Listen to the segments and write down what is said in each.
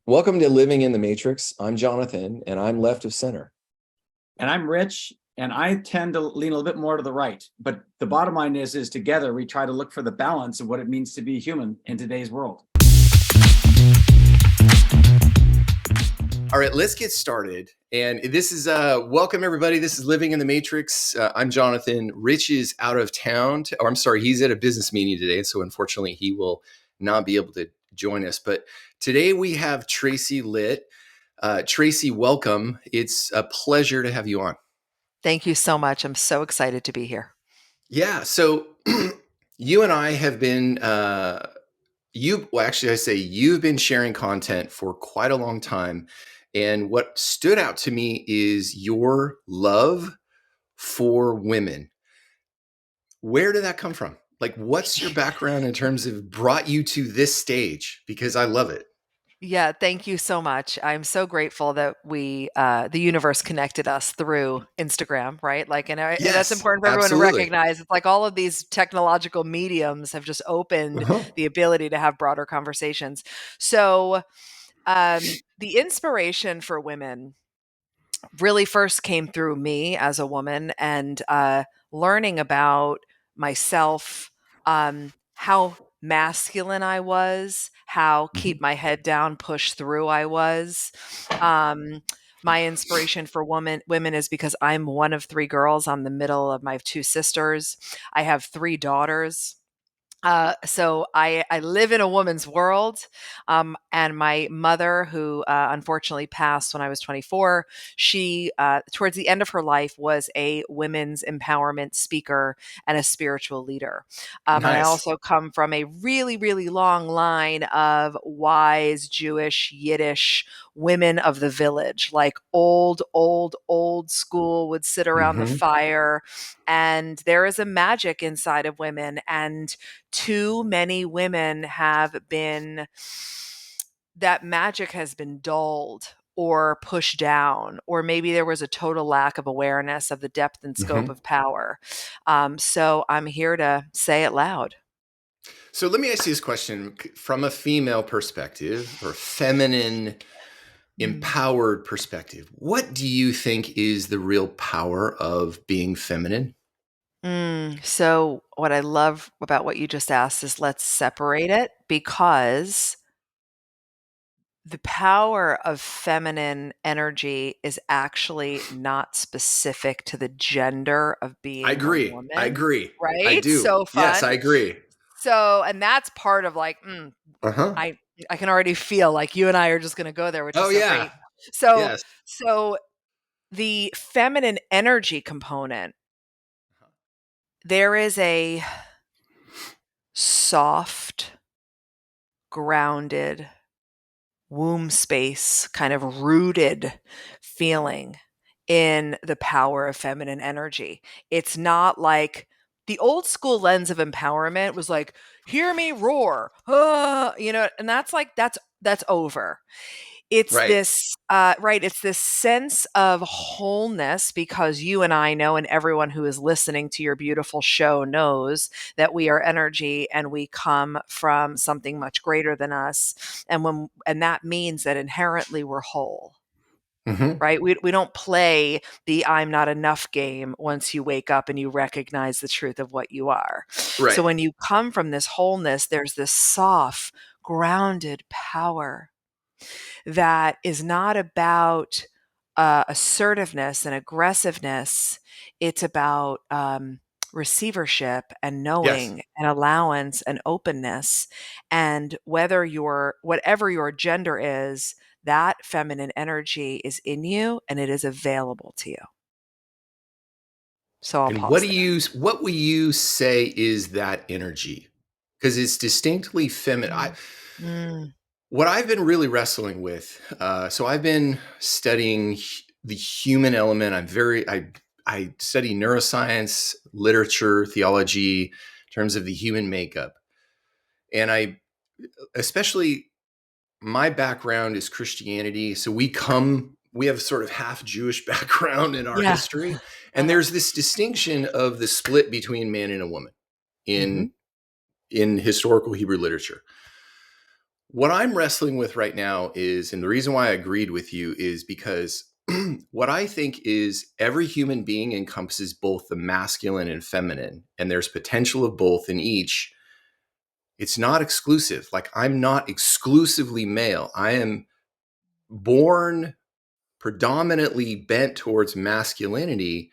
Welcome to Living in the Matrix. I'm Jonathan, and I'm left of center. And I'm Rich, and I tend to lean a little bit more to the right. But the bottom line is together we try to look for the balance of what it means to be human in today's world. All right, let's get started. And this is welcome everybody. This is Living in the Matrix. I'm Jonathan. Rich is out of town. He's at a business meeting today, so unfortunately he will not be able to join us. But today we have Tracy Litt. Tracy, welcome. It's a pleasure to have you on. Thank you so much. I'm so excited to be here. Yeah. So you and I have been, you've been sharing content for quite a long time. And what stood out to me is your love for women. Where did that come from? Like, what's your background in terms of brought you to this stage? Because I love it. Yeah, thank you so much. I'm so grateful that the universe connected us through Instagram, right? And that's Yes, important for everyone to absolutely. recognize. It's like all of these technological mediums have just opened the ability to have broader conversations. So, the inspiration for women really first came through me as a woman and learning about myself, how masculine I was, how keep my head down, push through I was. My inspiration for women is because I'm one of three girls. I'm the middle of my two sisters. I have three daughters. So I live in a woman's world, and my mother, who unfortunately passed when I was 24, she towards the end of her life was a women's empowerment speaker and a spiritual leader. And I also come from a really, really long line of wise Jewish Yiddish women of the village, like old school, would sit around the fire, and there is a magic inside of women, and too many women that magic has been dulled or pushed down, or maybe there was a total lack of awareness of the depth and scope of power. So I'm here to say it loud. So let me ask you this question from a female perspective or feminine empowered perspective. What do you think is the real power of being feminine? So what I love about what you just asked is let's separate it, because the power of feminine energy is actually not specific to the gender of being a woman. I agree. Right? I do. So fun. Yes, I agree. So, and that's part of I can already feel like you and I are just going to go there, which is great. So, yes. So the feminine energy component, there is a soft, grounded, womb space, kind of rooted feeling in the power of feminine energy. It's not like the old school lens of empowerment was like, hear me roar, and that's over. It's this, it's this sense of wholeness, because you and I know, and everyone who is listening to your beautiful show knows, that we are energy and we come from something much greater than us. And that means that inherently we're whole. Right? We don't play the I'm not enough game once you wake up and you recognize the truth of what you are. Right. So when you come from this wholeness, there's this soft, grounded power that is not about assertiveness and aggressiveness. It's about receivership and knowing and allowance and openness. And whatever your gender is, that feminine energy is in you and it is available to you. So I'll pause there. What will you say is that energy? Because it's distinctly feminine. What I've been really wrestling with, so I've been studying the human element. I study neuroscience, literature, theology, in terms of the human makeup. And especially my background is Christianity. So we have sort of half Jewish background in our history. And there's this distinction of the split between man and a woman in historical Hebrew literature. What I'm wrestling with right now is, and the reason why I agreed with you is because what I think is every human being encompasses both the masculine and feminine, and there's potential of both in each. It's not exclusive. Like, I'm not exclusively male. I am born predominantly bent towards masculinity,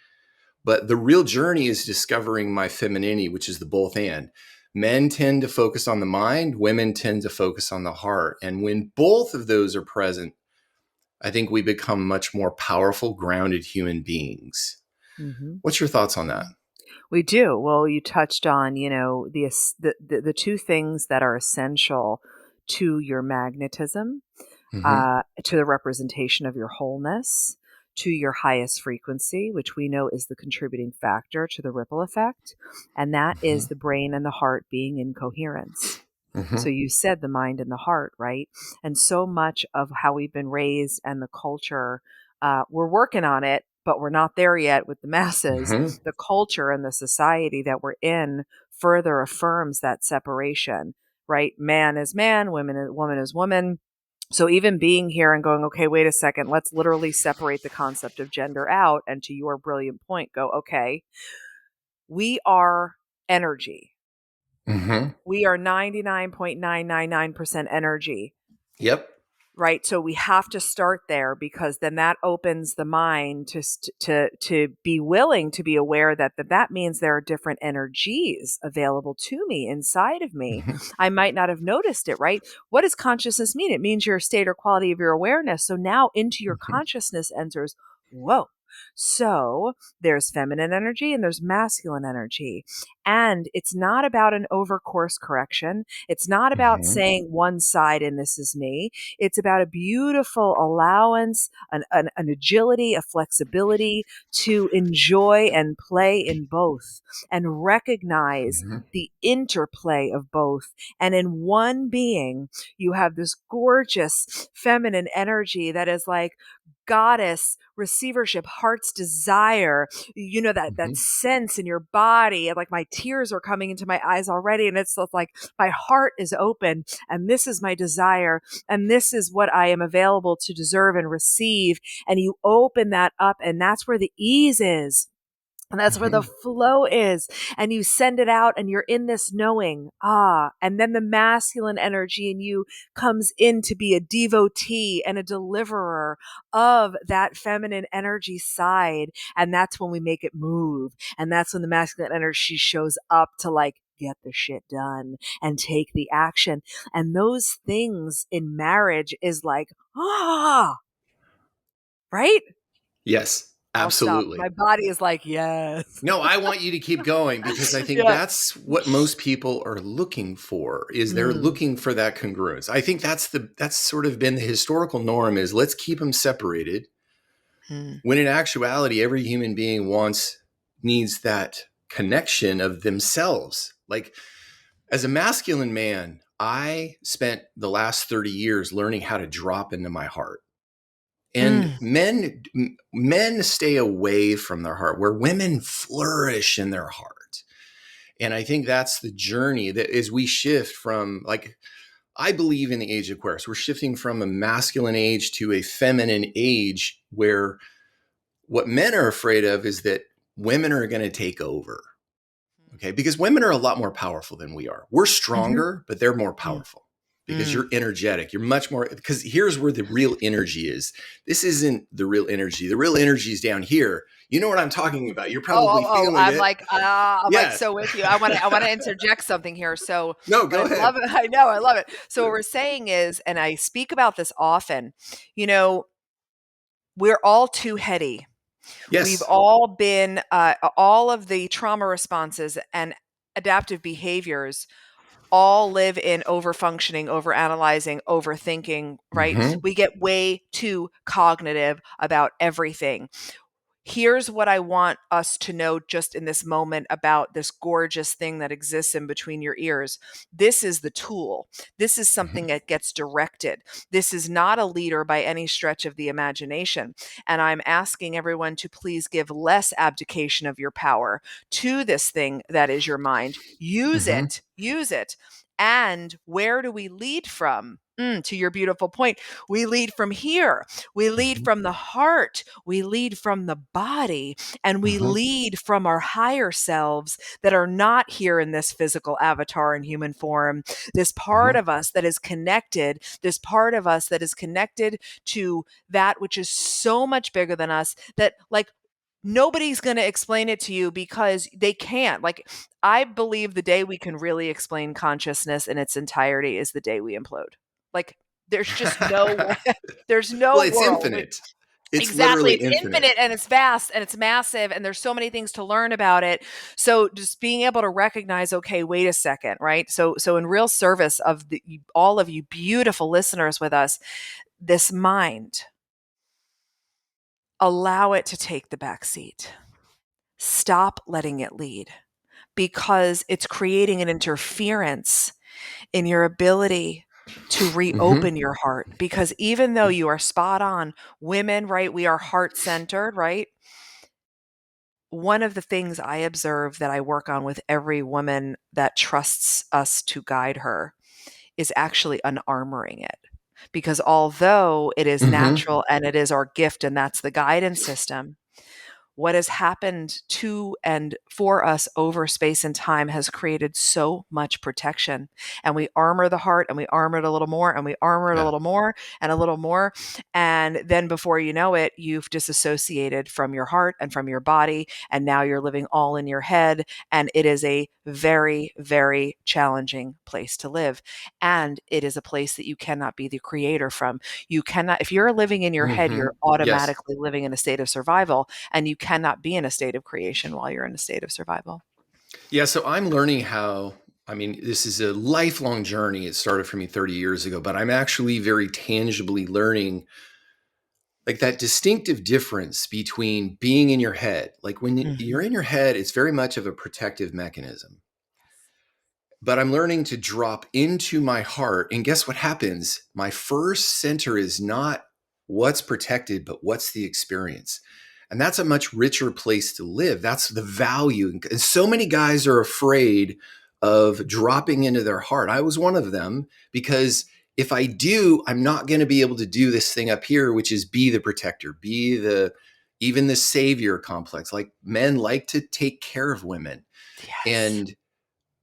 but the real journey is discovering my femininity, which is the both and. Men tend to focus on the mind, women tend to focus on the heart. And when both of those are present, I think we become much more powerful, grounded human beings. Mm-hmm. What's your thoughts on that? We do. Well, you touched on, you know, the two things that are essential to your magnetism, to the representation of your wholeness, to your highest frequency, which we know is the contributing factor to the ripple effect. And that is the brain and the heart being in coherence. So you said the mind and the heart, right? And so much of how we've been raised and the culture, we're working on it, but we're not there yet with the masses. The culture and the society that we're in further affirms that separation, right? Man is man, woman is woman. So even being here and going, okay, wait a second, let's literally separate the concept of gender out. And to your brilliant point, go, okay, we are energy. We are 99.999% energy. Yep. Right. So we have to start there, because then that opens the mind to be willing to be aware that that means there are different energies available to me inside of me. I might not have noticed it. Right. What does consciousness mean? It means your state or quality of your awareness. So now into your consciousness enters, whoa. So there's feminine energy and there's masculine energy. And it's not about an over course correction. It's not about saying one side and this is me. It's about a beautiful allowance, an agility, a flexibility to enjoy and play in both and recognize the interplay of both. And in one being, you have this gorgeous feminine energy that is like goddess receivership, heart's desire, you know, that sense in your body. And like my tears are coming into my eyes already. And it's like my heart is open and this is my desire. And this is what I am available to deserve and receive. And you open that up, and that's where the ease is. And that's where the flow is. And you send it out and you're in this knowing, and then the masculine energy in you comes in to be a devotee and a deliverer of that feminine energy side. And that's when we make it move. And that's when the masculine energy shows up to like, get the shit done and take the action. And those things in marriage is like, right? Yes, I'll stop. absolutely. My body is like, yes. No, I want you to keep going, because I think that's what most people are looking for, is they're looking for that congruence. I think that's sort of been the historical norm, is let's keep them separated. When in actuality, every human being needs that connection of themselves. Like, as a masculine man, I spent the last 30 years learning how to drop into my heart. And men stay away from their heart, where women flourish in their heart. And I think that's the journey, that as we shift from, like, I believe in the age of Aquarius, we're shifting from a masculine age to a feminine age, where what men are afraid of is that women are going to take over. Okay. Because women are a lot more powerful than we are. We're stronger, but they're more powerful. Because you're energetic. You're much more, because here's where the real energy is. This isn't the real energy. The real energy is down here. You know what I'm talking about. You're probably feeling I'm it. like, I'm like so with you. I want to interject something here. So no, go ahead. I love it. I know, I love it. So what we're saying is, and I speak about this often, you know, we're all too heady. Yes. We've all been, all of the trauma responses and adaptive behaviors all live in overfunctioning, overanalyzing, overthinking, right? We get way too cognitive about everything. Here's what I want us to know just in this moment about this gorgeous thing that exists in between your ears. This is the tool. This is something that gets directed. This is not a leader by any stretch of the imagination. And I'm asking everyone to please give less abdication of your power to this thing that is your mind. Use it. Use it. And where do we lead from? To your beautiful point, we lead from here. We lead from the heart. We lead from the body. And we lead from our higher selves that are not here in this physical avatar in human form. This part of us that is connected, this part of us that is connected to that which is so much bigger than us, that like nobody's going to explain it to you because they can't. Like, I believe the day we can really explain consciousness in its entirety is the day we implode. Like, there's just no way. There's no Well, it's world. infinite. It's Exactly. literally It's infinite. infinite and it's vast and it's massive and there's so many things to learn about it. So just being able to recognize, okay, wait a second, right? So in real service of all of you beautiful listeners with us, this mind, allow it to take the back seat. Stop letting it lead, because it's creating an interference in your ability to reopen your heart. Because even though you are spot on, women, right? We are heart centered, right? One of the things I observe that I work on with every woman that trusts us to guide her is actually unarmoring it. Because although it is natural and it is our gift and that's the guidance system, what has happened to and for us over space and time has created so much protection. And we armor the heart and we armor it a little more and we armor it a little more and a little more. And then before you know it, you've disassociated from your heart and from your body. And now you're living all in your head. And it is a very, very challenging place to live. And it is a place that you cannot be the creator from. You cannot, if you're living in your head, you're Yes. automatically living in a state of survival. And you cannot be in a state of creation while you're in a state of survival. Yeah. So I'm learning how, I mean, this is a lifelong journey. It started for me 30 years ago, but I'm actually very tangibly learning like that distinctive difference between being in your head. Like when you're in your head, it's very much of a protective mechanism. But I'm learning to drop into my heart. And guess what happens? My first center is not what's protected, but what's the experience. And that's a much richer place to live. That's the value. And so many guys are afraid of dropping into their heart. I was one of them, because if I do, I'm not going to be able to do this thing up here, which is be the protector, be even the savior complex. Like, men like to take care of women. Yes. And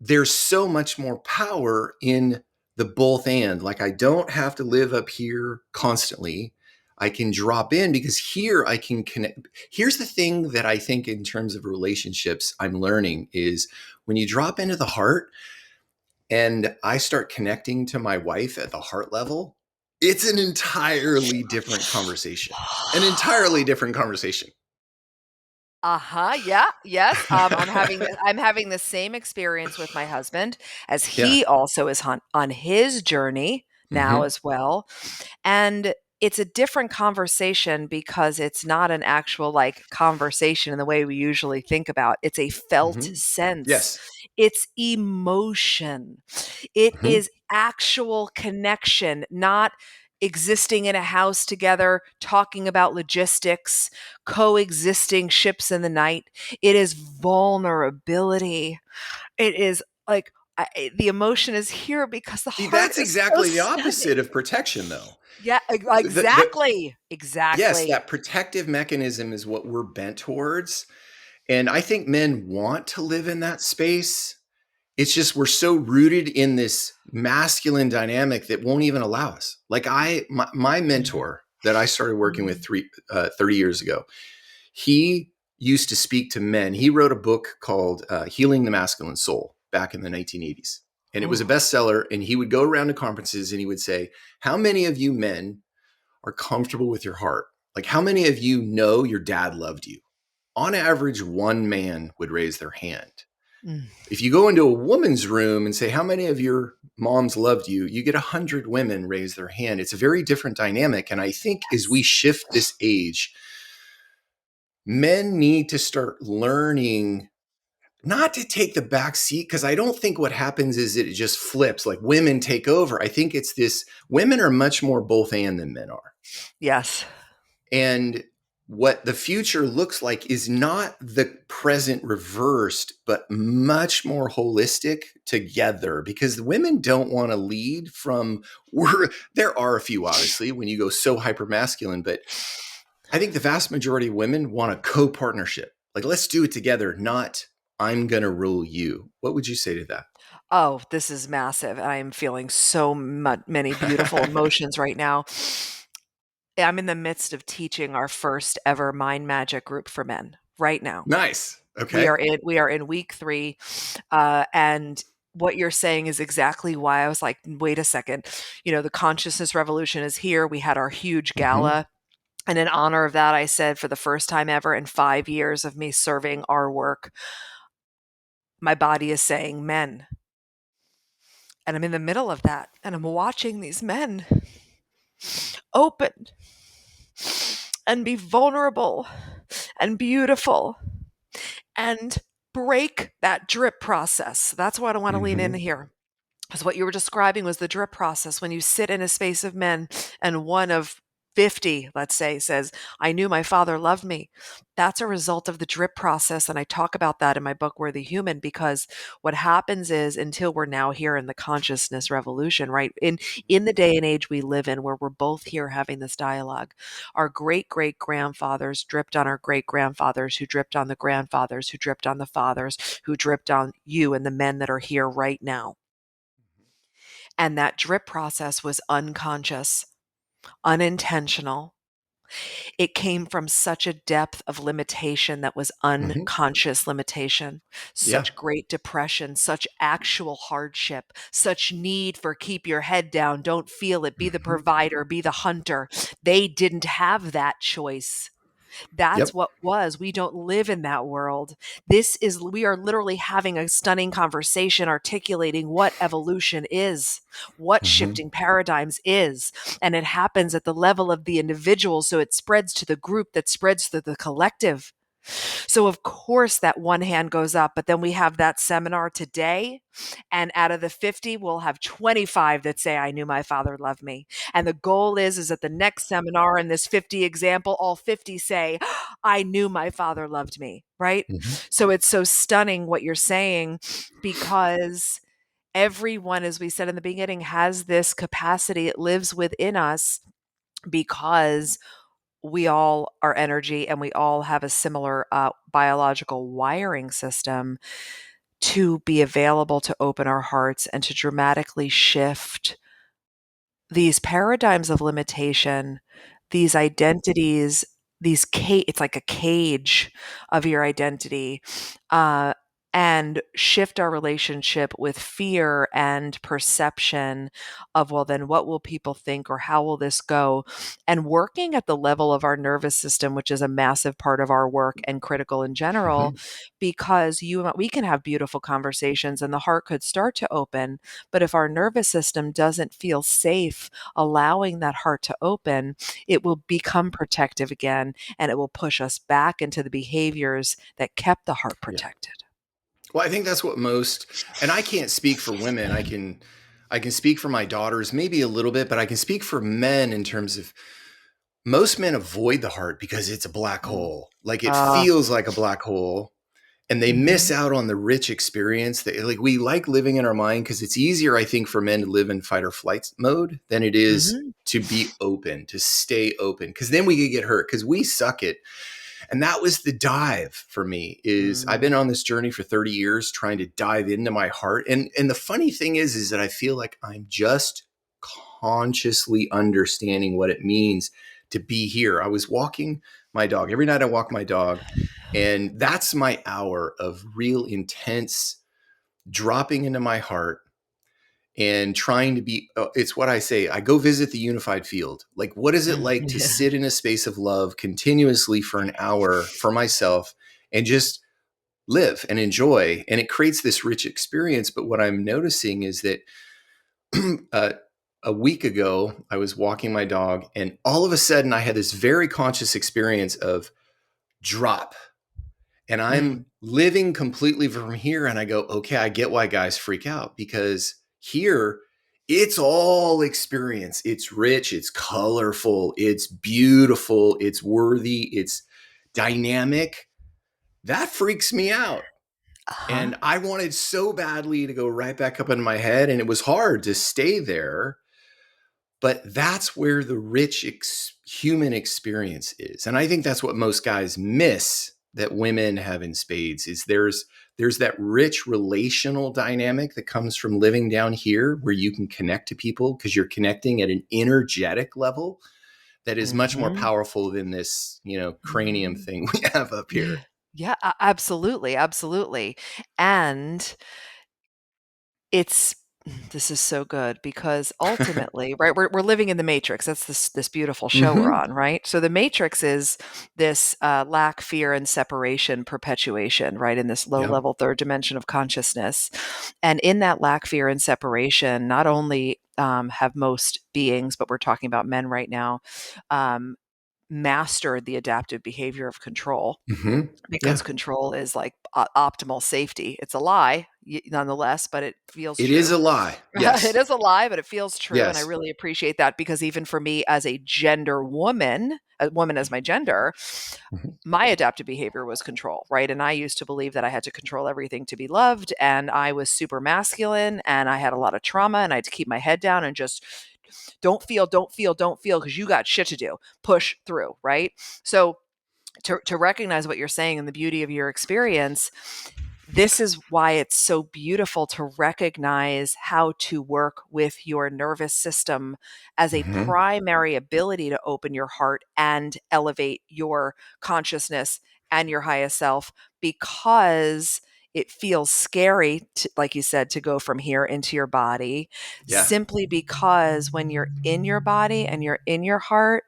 there's so much more power in the both and. Like, I don't have to live up here constantly. I can drop in, because here I can connect. Here's the thing that I think in terms of relationships I'm learning is when you drop into the heart and I start connecting to my wife at the heart level, it's an entirely different conversation. An entirely different conversation. Yeah. Yes. I'm having the same experience with my husband, as he also is on his journey now as well. And it's a different conversation because it's not an actual like conversation in the way we usually think about. It's a felt sense. Yes. It's emotion. It is actual connection, not existing in a house together, talking about logistics, coexisting ships in the night. It is vulnerability. It is like the emotion is here because the See, heart that's is exactly the so opposite stunning. of protection, though. Yeah, exactly. Yes, Exactly. that protective mechanism is what we're bent towards. And I think men want to live in that space. It's just we're so rooted in this masculine dynamic that won't even allow us. Like my mentor that I started working with 30 years ago, he used to speak to men. He wrote a book called Healing the Masculine Soul back in the 1980s. And it was a bestseller. And he would go around to conferences and he would say, how many of you men are comfortable with your heart? Like, how many of you know your dad loved you? On average, one man would raise their hand. If you go into a woman's room and say, how many of your moms loved you? You get 100 women raise their hand. It's a very different dynamic. And I think as we shift this age, men need to start learning not to take the back seat, because I don't think what happens is it just flips, like women take over. I think it's this, women are much more both and than men are. Yes. And what the future looks like is not the present reversed, but much more holistic together, because the women don't want to lead from, there are a few, obviously, when you go so hyper masculine, but I think the vast majority of women want a co-partnership. Like, let's do it together, not I'm going to rule you. What would you say to that? Oh, this is massive. I am feeling so many beautiful emotions right now. I'm in the midst of teaching our first ever mind magic group for men right now. Nice. We Okay. are in week 3, and what you're saying is exactly why I was like, wait a second, the consciousness revolution is here. We had our huge Mm-hmm. gala. And in honor of that, I said, for the first time ever in 5 years of me serving our work, my body is saying men. And I'm in the middle of that. And I'm watching these men open and be vulnerable and beautiful and break that drip process. That's what I want to lean in Mm-hmm. here. Because what you were describing was the drip process. When you sit in a space of men and one of 50, let's say, says, I knew my father loved me. That's a result of the drip process. And I talk about that in my book, Worthy Human, because what happens is, until we're now here in the consciousness revolution, right? In the day and age we live in, where we're both here having this dialogue, our great great grandfathers dripped on our great grandfathers, who dripped on the grandfathers, who dripped on the fathers, who dripped on you and the men that are here right now. And that drip process was unconscious, unintentional. It came from such a depth of limitation that was Mm-hmm. unconscious limitation, Yeah. such great depression, such actual hardship, such need for keep your head down, don't feel it, be the Mm-hmm. provider, be the hunter. They didn't have that choice. That's Yep. what was. We don't live in that world. We are literally having a stunning conversation articulating what evolution is, what Mm-hmm. shifting paradigms is. And it happens at the level of the individual. So it spreads to the group, that spreads to the collective. So of course that one hand goes up, but then we have that seminar today, and out of the 50, we'll have 25 that say, I knew my father loved me. And the goal is at the next seminar, in this 50 example, all 50 say, I knew my father loved me, right? Mm-hmm. So it's so stunning what you're saying, because everyone, as we said in the beginning, has this capacity. It lives within us, because we all are energy and we all have a similar biological wiring system to be available to open our hearts and to dramatically shift these paradigms of limitation, these identities, it's like a cage of your identity, uh, and shift our relationship with fear and perception of, well, then what will people think, or how will this go? And working at the level of our nervous system, which is a massive part of our work and critical in general, Mm-hmm. because we can have beautiful conversations and the heart could start to open, but if our nervous system doesn't feel safe allowing that heart to open, it will become protective again, and it will push us back into the behaviors that kept the heart Yeah. protected. Well, I think that's what most, and I can't speak for women. I can speak for my daughters, maybe a little bit, but I can speak for men in terms of, most men avoid the heart because it's a black Mm. hole. Like, it Uh, feels like a black hole, and they miss mhm, out on the rich experience that, like, we like living in our mind, because it's easier, I think, for men to live in fight or flight mode than it is mhm, to be open, to stay open, because then we could get hurt, because we suck it. And that was the dive for me. Is I've been mm, on this journey for 30 years trying to dive into my heart. And the funny thing is that I feel like I'm just consciously understanding what it means to be here. I was walking my dog. Every night I walk my dog, and that's my hour of real intense dropping into my heart and trying to be, it's what I say, I go visit the unified field. Like, what is it mm, like to yeah. sit in a space of love continuously for an hour for myself and just live and enjoy? And it creates this rich experience. But what I'm noticing is that uh, a week ago, I was walking my dog, and all of a sudden I had this very conscious experience of drop. And Mm, I'm living completely from here. And I go, okay, I get why guys freak out, because here It's all experience. It's rich, it's colorful, it's beautiful, it's worthy, it's dynamic. That freaks me out. Uh-huh. And I wanted so badly to go right back up in my head, and it was hard to stay there. But that's where the rich human experience is. And I think that's what most guys miss that women have in spades is there's that rich relational dynamic that comes from living down here where you can connect to people because you're connecting at an energetic level that is much more Mhm. powerful than this, cranium Mhm. thing we have up Yeah. here. Yeah, absolutely, absolutely. And it's this is so good because ultimately, right, we're living in the matrix. That's this beautiful show we're Hmm. on, right? So the matrix is this lack, fear, and separation perpetuation, right, in this low Yeah. level third dimension of consciousness. And in that lack, fear, and separation, not only have most beings, but we're talking about men right now, um, mastered the adaptive behavior of control Hmm. because Yeah. control is like optimal safety. It's a lie, nonetheless, but it feels It is true. a lie. It Yes. is a lie, but it feels true. And I Yes. really appreciate that because even for me as a gender woman, a woman as my gender, Mhm. my adaptive behavior was control, right? And I used to believe that I had to control everything to be loved. And I was super masculine and I had a lot of trauma and I had to keep my head down and just don't feel because you got shit to do. Push through, right? So to recognize what you're saying and the beauty of your experience, this is why it's so beautiful to recognize how to work with your nervous system as a Mhm. primary ability to open your heart and elevate your consciousness and your highest self because it feels scary to, like you said, to go from here into your body, Yeah. simply because when you're in your body and you're in your heart,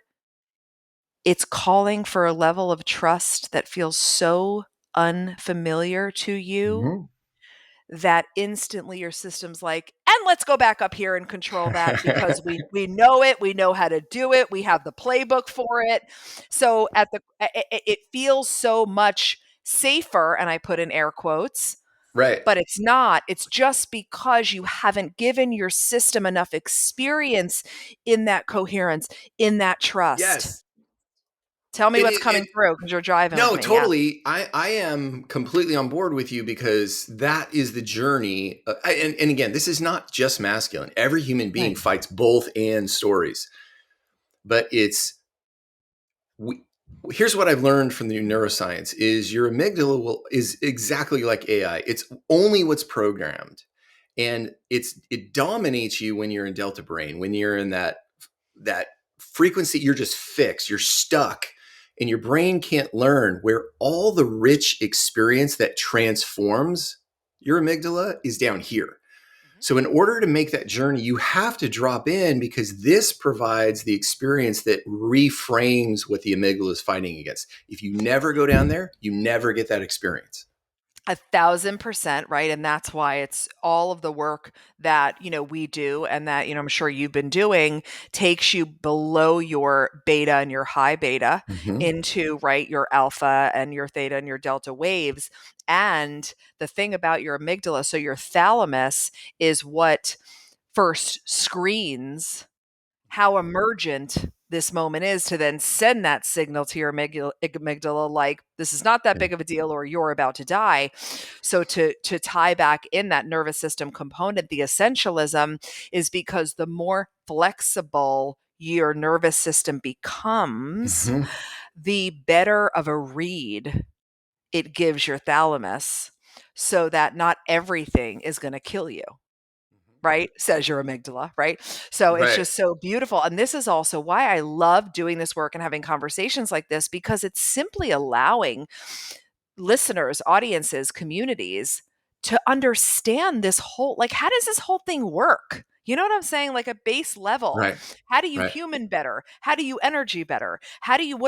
it's calling for a level of trust that feels so unfamiliar to you Mhm. that instantly your system's like, and let's go back up here and control that because we know it, we know how to do it, we have the playbook for it. So at the it feels so much safer, and I put in air quotes, Right. but it's not. It's just because you haven't given your system enough experience in that coherence, in that trust. Yes. Tell me And what's coming through because you're driving with no, me. Yeah. totally. I am completely on board with you because that is the journey. And again, this is not just masculine. Every human being Right. fights both and stories, but we, here's what I've learned from the neuroscience is your amygdala is exactly like AI. It's only what's programmed. And it dominates you when you're in delta brain, when you're in that frequency, you're just fixed, you're stuck, and your brain can't learn where all the rich experience that transforms your amygdala is down here. Mhm. So in order to make that journey, you have to drop in because this provides the experience that reframes what the amygdala is fighting against. If you never go down there, you never get that experience. 1,000%, right? And that's why it's all of the work that, we do and that, I'm sure you've been doing takes you below your beta and your high beta Mm-hmm. into, right, your alpha and your theta and your delta waves. And the thing about your amygdala, so your thalamus is what first screens how emergent this moment is to then send that signal to your amygdala like this is not that Yeah. big of a deal or you're about to die. So to tie back in that nervous system component, the essentialism is because the more flexible your nervous system becomes, Mm-hmm. the better of a read it gives your thalamus so that not everything is going to kill you, right? Says your amygdala, right? So it's Right. just so beautiful. And this is also why I love doing this work and having conversations like this because it's simply allowing listeners, audiences, communities to understand this whole like how does this whole thing work? You know what I'm saying? Like a base level. Right. How do you Right. human better? How do you energy better? How do you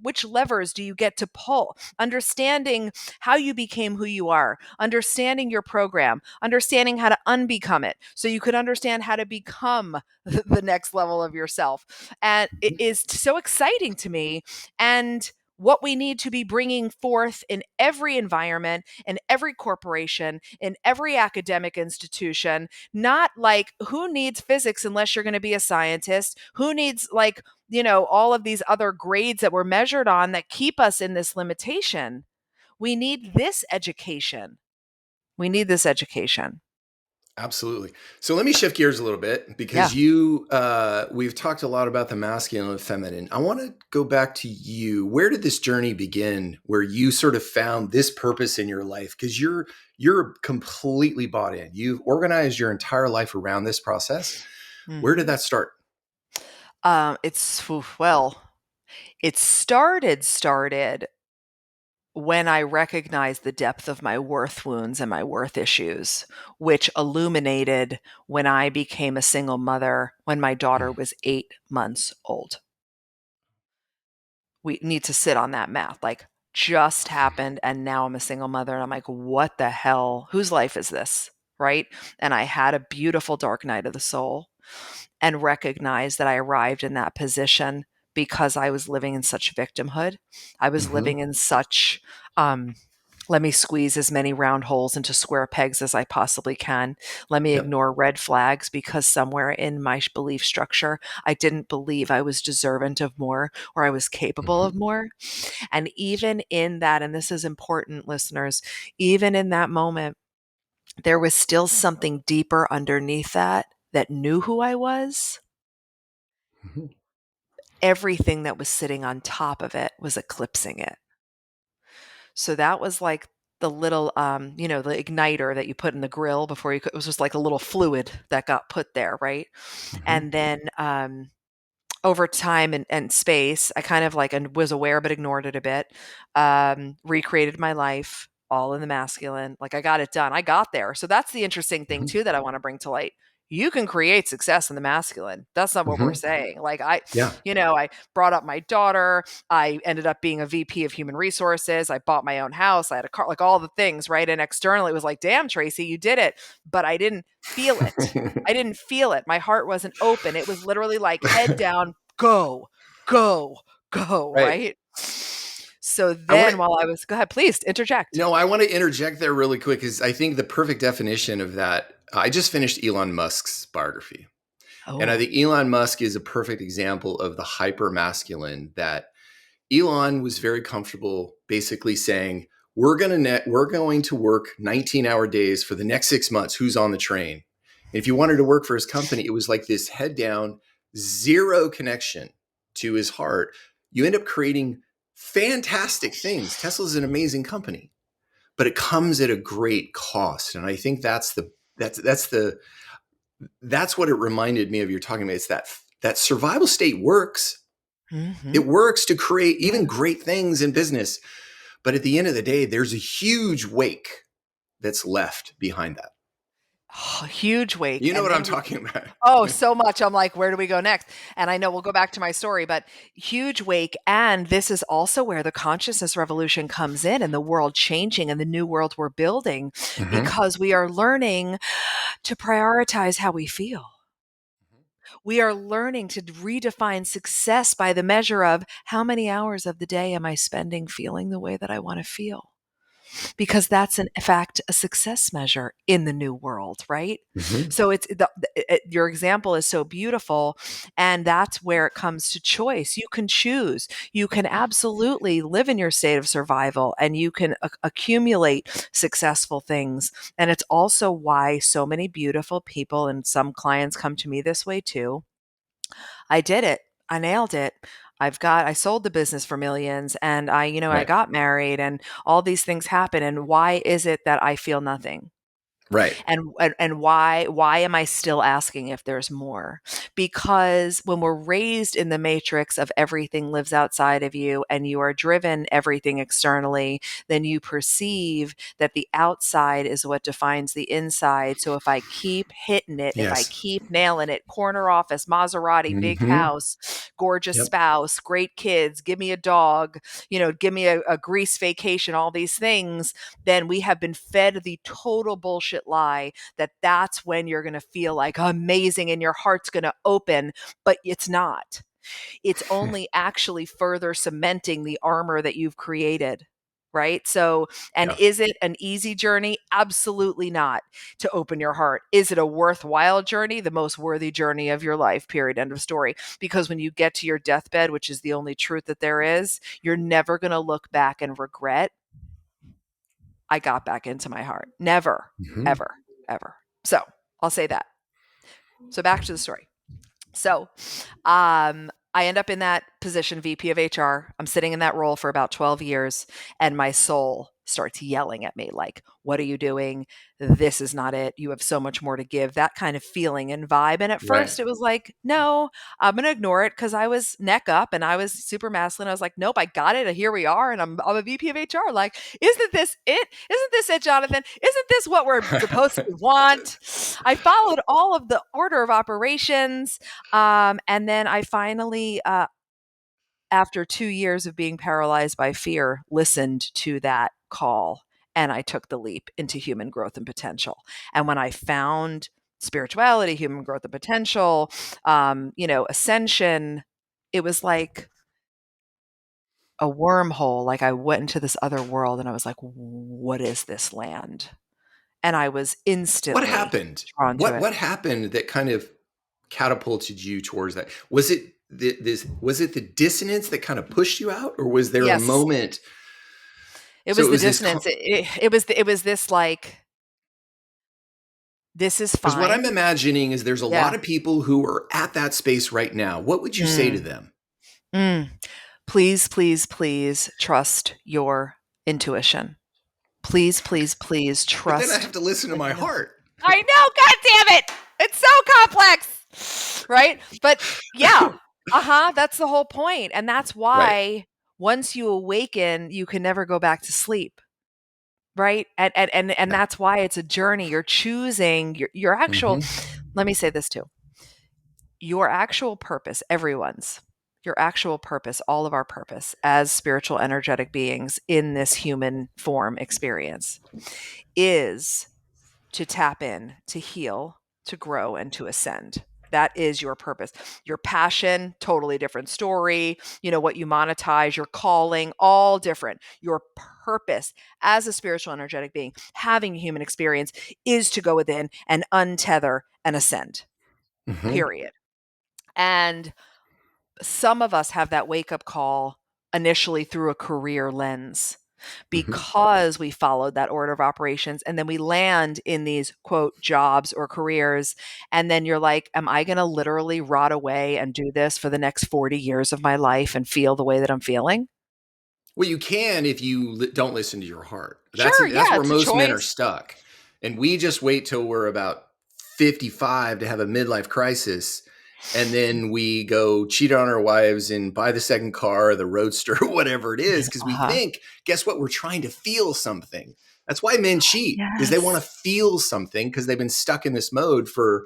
which levers do you get to pull? Understanding how you became who you are, understanding your program, understanding how to unbecome it so you could understand how to become the next level of yourself. And it is so exciting to me. And what we need to be bringing forth in every environment, in every corporation, in every academic institution. Not like, who needs physics unless you're going to be a scientist? Who needs, like, all of these other grades that we're measured on that keep us in this limitation? We need this education. We need this education. Absolutely. So let me shift gears a little bit, because we've talked a lot about the masculine and feminine. I want to go back to you. Where did this journey begin, where you sort of found this purpose in your life? Because you're completely bought in. You've organized your entire life around this process. Where did that start? It started when I recognized the depth of my worth wounds and my worth issues, which illuminated when I became a single mother when my daughter was 8 months old. We need to sit on that math. Like, just happened, and now I'm a single mother, and I'm like, what the hell? Whose life is this? Right? And I had a beautiful dark night of the soul, and recognized that I arrived in that position because I was living in such victimhood. I was living in such, let me squeeze as many round holes into square pegs as I possibly can. Let me ignore red flags, because somewhere in my belief structure, I didn't believe I was deserving of more, or I was capable of more. And even in that, and this is important, listeners, even in that moment, there was still something deeper underneath that knew who I was. Everything that was sitting on top of it was eclipsing it. So that was like the little, the igniter that you put in the grill before you could, it was just like a little fluid that got put there, right? And then over time and space, I kind of like, and was aware but ignored it a bit, recreated my life all in the masculine. Like, I got it done. I got there. So that's the interesting thing too that I want to bring to light. You can create success in the masculine. That's not what we're saying. Like, I brought up my daughter. I ended up being a VP of human resources. I bought my own house. I had a car, like all the things, right? And externally it was like, damn, Tracy, you did it. But I didn't feel it. I didn't feel it. My heart wasn't open. It was literally like, head down, go, go, go, right? So then go ahead, please interject. No, I want to interject there really quick, because I think the perfect definition of that, I just finished Elon Musk's biography. And I think Elon Musk is a perfect example of the hyper masculine, that Elon was very comfortable basically saying, we're going to work 19-hour days for the next 6 months. Who's on the train? And if you wanted to work for his company, it was like this head down, zero connection to his heart. You end up creating fantastic things. Tesla's an amazing company, but it comes at a great cost. And I think that's what it reminded me of. You're talking about, it's that survival state works. It works to create even great things in business. But at the end of the day, there's a huge wake that's left behind that. Huge wake. You know what I'm talking about? Oh, so much. I'm like, where do we go next? And I know we'll go back to my story, but huge wake. And this is also where the consciousness revolution comes in, and the world changing, and the new world we're building, because we are learning to prioritize how we feel. We are learning to redefine success by the measure of, how many hours of the day am I spending feeling the way that I want to feel? Because that's in fact a success measure in the new world, right? So it's your example is so beautiful, and that's where it comes to choice. You can choose. You can absolutely live in your state of survival, and you can accumulate successful things. And it's also why so many beautiful people, and some clients come to me this way too. I did it. I nailed it. I sold the business for millions, and I got married, and all these things happen. And why is it that I feel nothing? Right. And why am I still asking if there's more? Because when we're raised in the matrix of everything lives outside of you, and you are driven everything externally, then you perceive that the outside is what defines the inside. So if I keep hitting it, if I keep nailing it, corner office, Maserati, big house, gorgeous spouse, great kids, give me a dog, give me a Greece vacation, all these things, then we have been fed the total bullshit lie that that's when you're going to feel like amazing and your heart's going to open, but it's not. It's only actually further cementing the armor that you've created. Right. So, and is it an easy journey? Absolutely not, to open your heart. Is it a worthwhile journey? The most worthy journey of your life, period. End of story. Because when you get to your deathbed, which is the only truth that there is, you're never going to look back and regret, I got back into my heart. Never, ever, ever. So I'll say that. So back to the story. So I end up in that position, VP of HR. I'm sitting in that role for about 12 years, and my soul starts yelling at me like, what are you doing? This is not it. You have so much more to give. That kind of feeling and vibe. And at first it was like, no, I'm going to ignore it, because I was neck up and I was super masculine. I was like, nope, I got it. Here we are. And I'm a VP of HR. Like, isn't this it? Isn't this it, Jonathan? Isn't this what we're supposed to want? I followed all of the order of operations. And then I finally, after 2 years of being paralyzed by fear, listened to that call, and I took the leap into human growth and potential. And when I found spirituality, human growth and potential, ascension, it was like a wormhole. Like I went into this other world and I was like, what is this land? And I was What instantly happened? drawn to it. What happened that kind of catapulted you towards that? Was it the dissonance that kind of pushed you out, or was there a Yes. moment? It So was it the was this dissonance. It was this like, this is because what I'm fine. imagining is there's a Yeah. lot of people who are at that space right now. What would you say to them? Please, please, please trust your intuition. Please, please, please But then I trust. have to listen to my heart. I know, God damn it. It's so complex. Right? But yeah, that's the whole point. And that's why once you awaken, you can never go back to sleep. Right? And that's why it's a journey. You're choosing your actual, let me say this too. Your actual purpose, everyone's, your actual purpose, all of our purpose as spiritual energetic beings in this human form experience is to tap in, to heal, to grow, and to ascend. That is your purpose. Your passion, totally different story. What you monetize, your calling, all different. Your purpose as a spiritual energetic being, having a human experience, is to go within and untether and ascend. Period. And some of us have that wake up call initially through a career lens, because we followed that order of operations, and then we land in these quote jobs or careers. And then you're like, am I going to literally rot away and do this for the next 40 years of my life and feel the way that I'm feeling? Well, you can if you don't listen to your heart. That's Sure. Yeah. where It's a most men are choice. stuck. And we just wait till we're about 55 to have a midlife crisis. And then we go cheat on our wives and buy the second car, or the roadster, whatever it is, because we think, guess what? We're trying to feel something. That's why men cheat, is they want to feel something, because they've been stuck in this mode for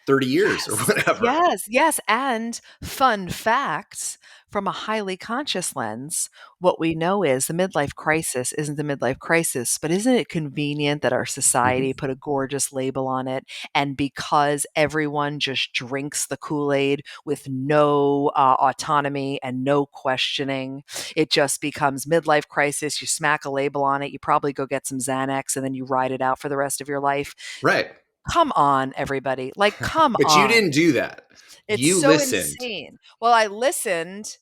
30 years or whatever. Yes. And fun facts from a highly conscious lens, what we know is the midlife crisis isn't the midlife crisis, but isn't it convenient that our society put a gorgeous label on it? And because everyone just drinks the Kool-Aid with no autonomy and no questioning, it just becomes midlife crisis. You smack a label on it, you probably go get some Xanax, and then you ride it out for the rest of your life. Right. Come on, everybody. Like, come But on. you didn't do that. It's You so listened. insane. Well, I listened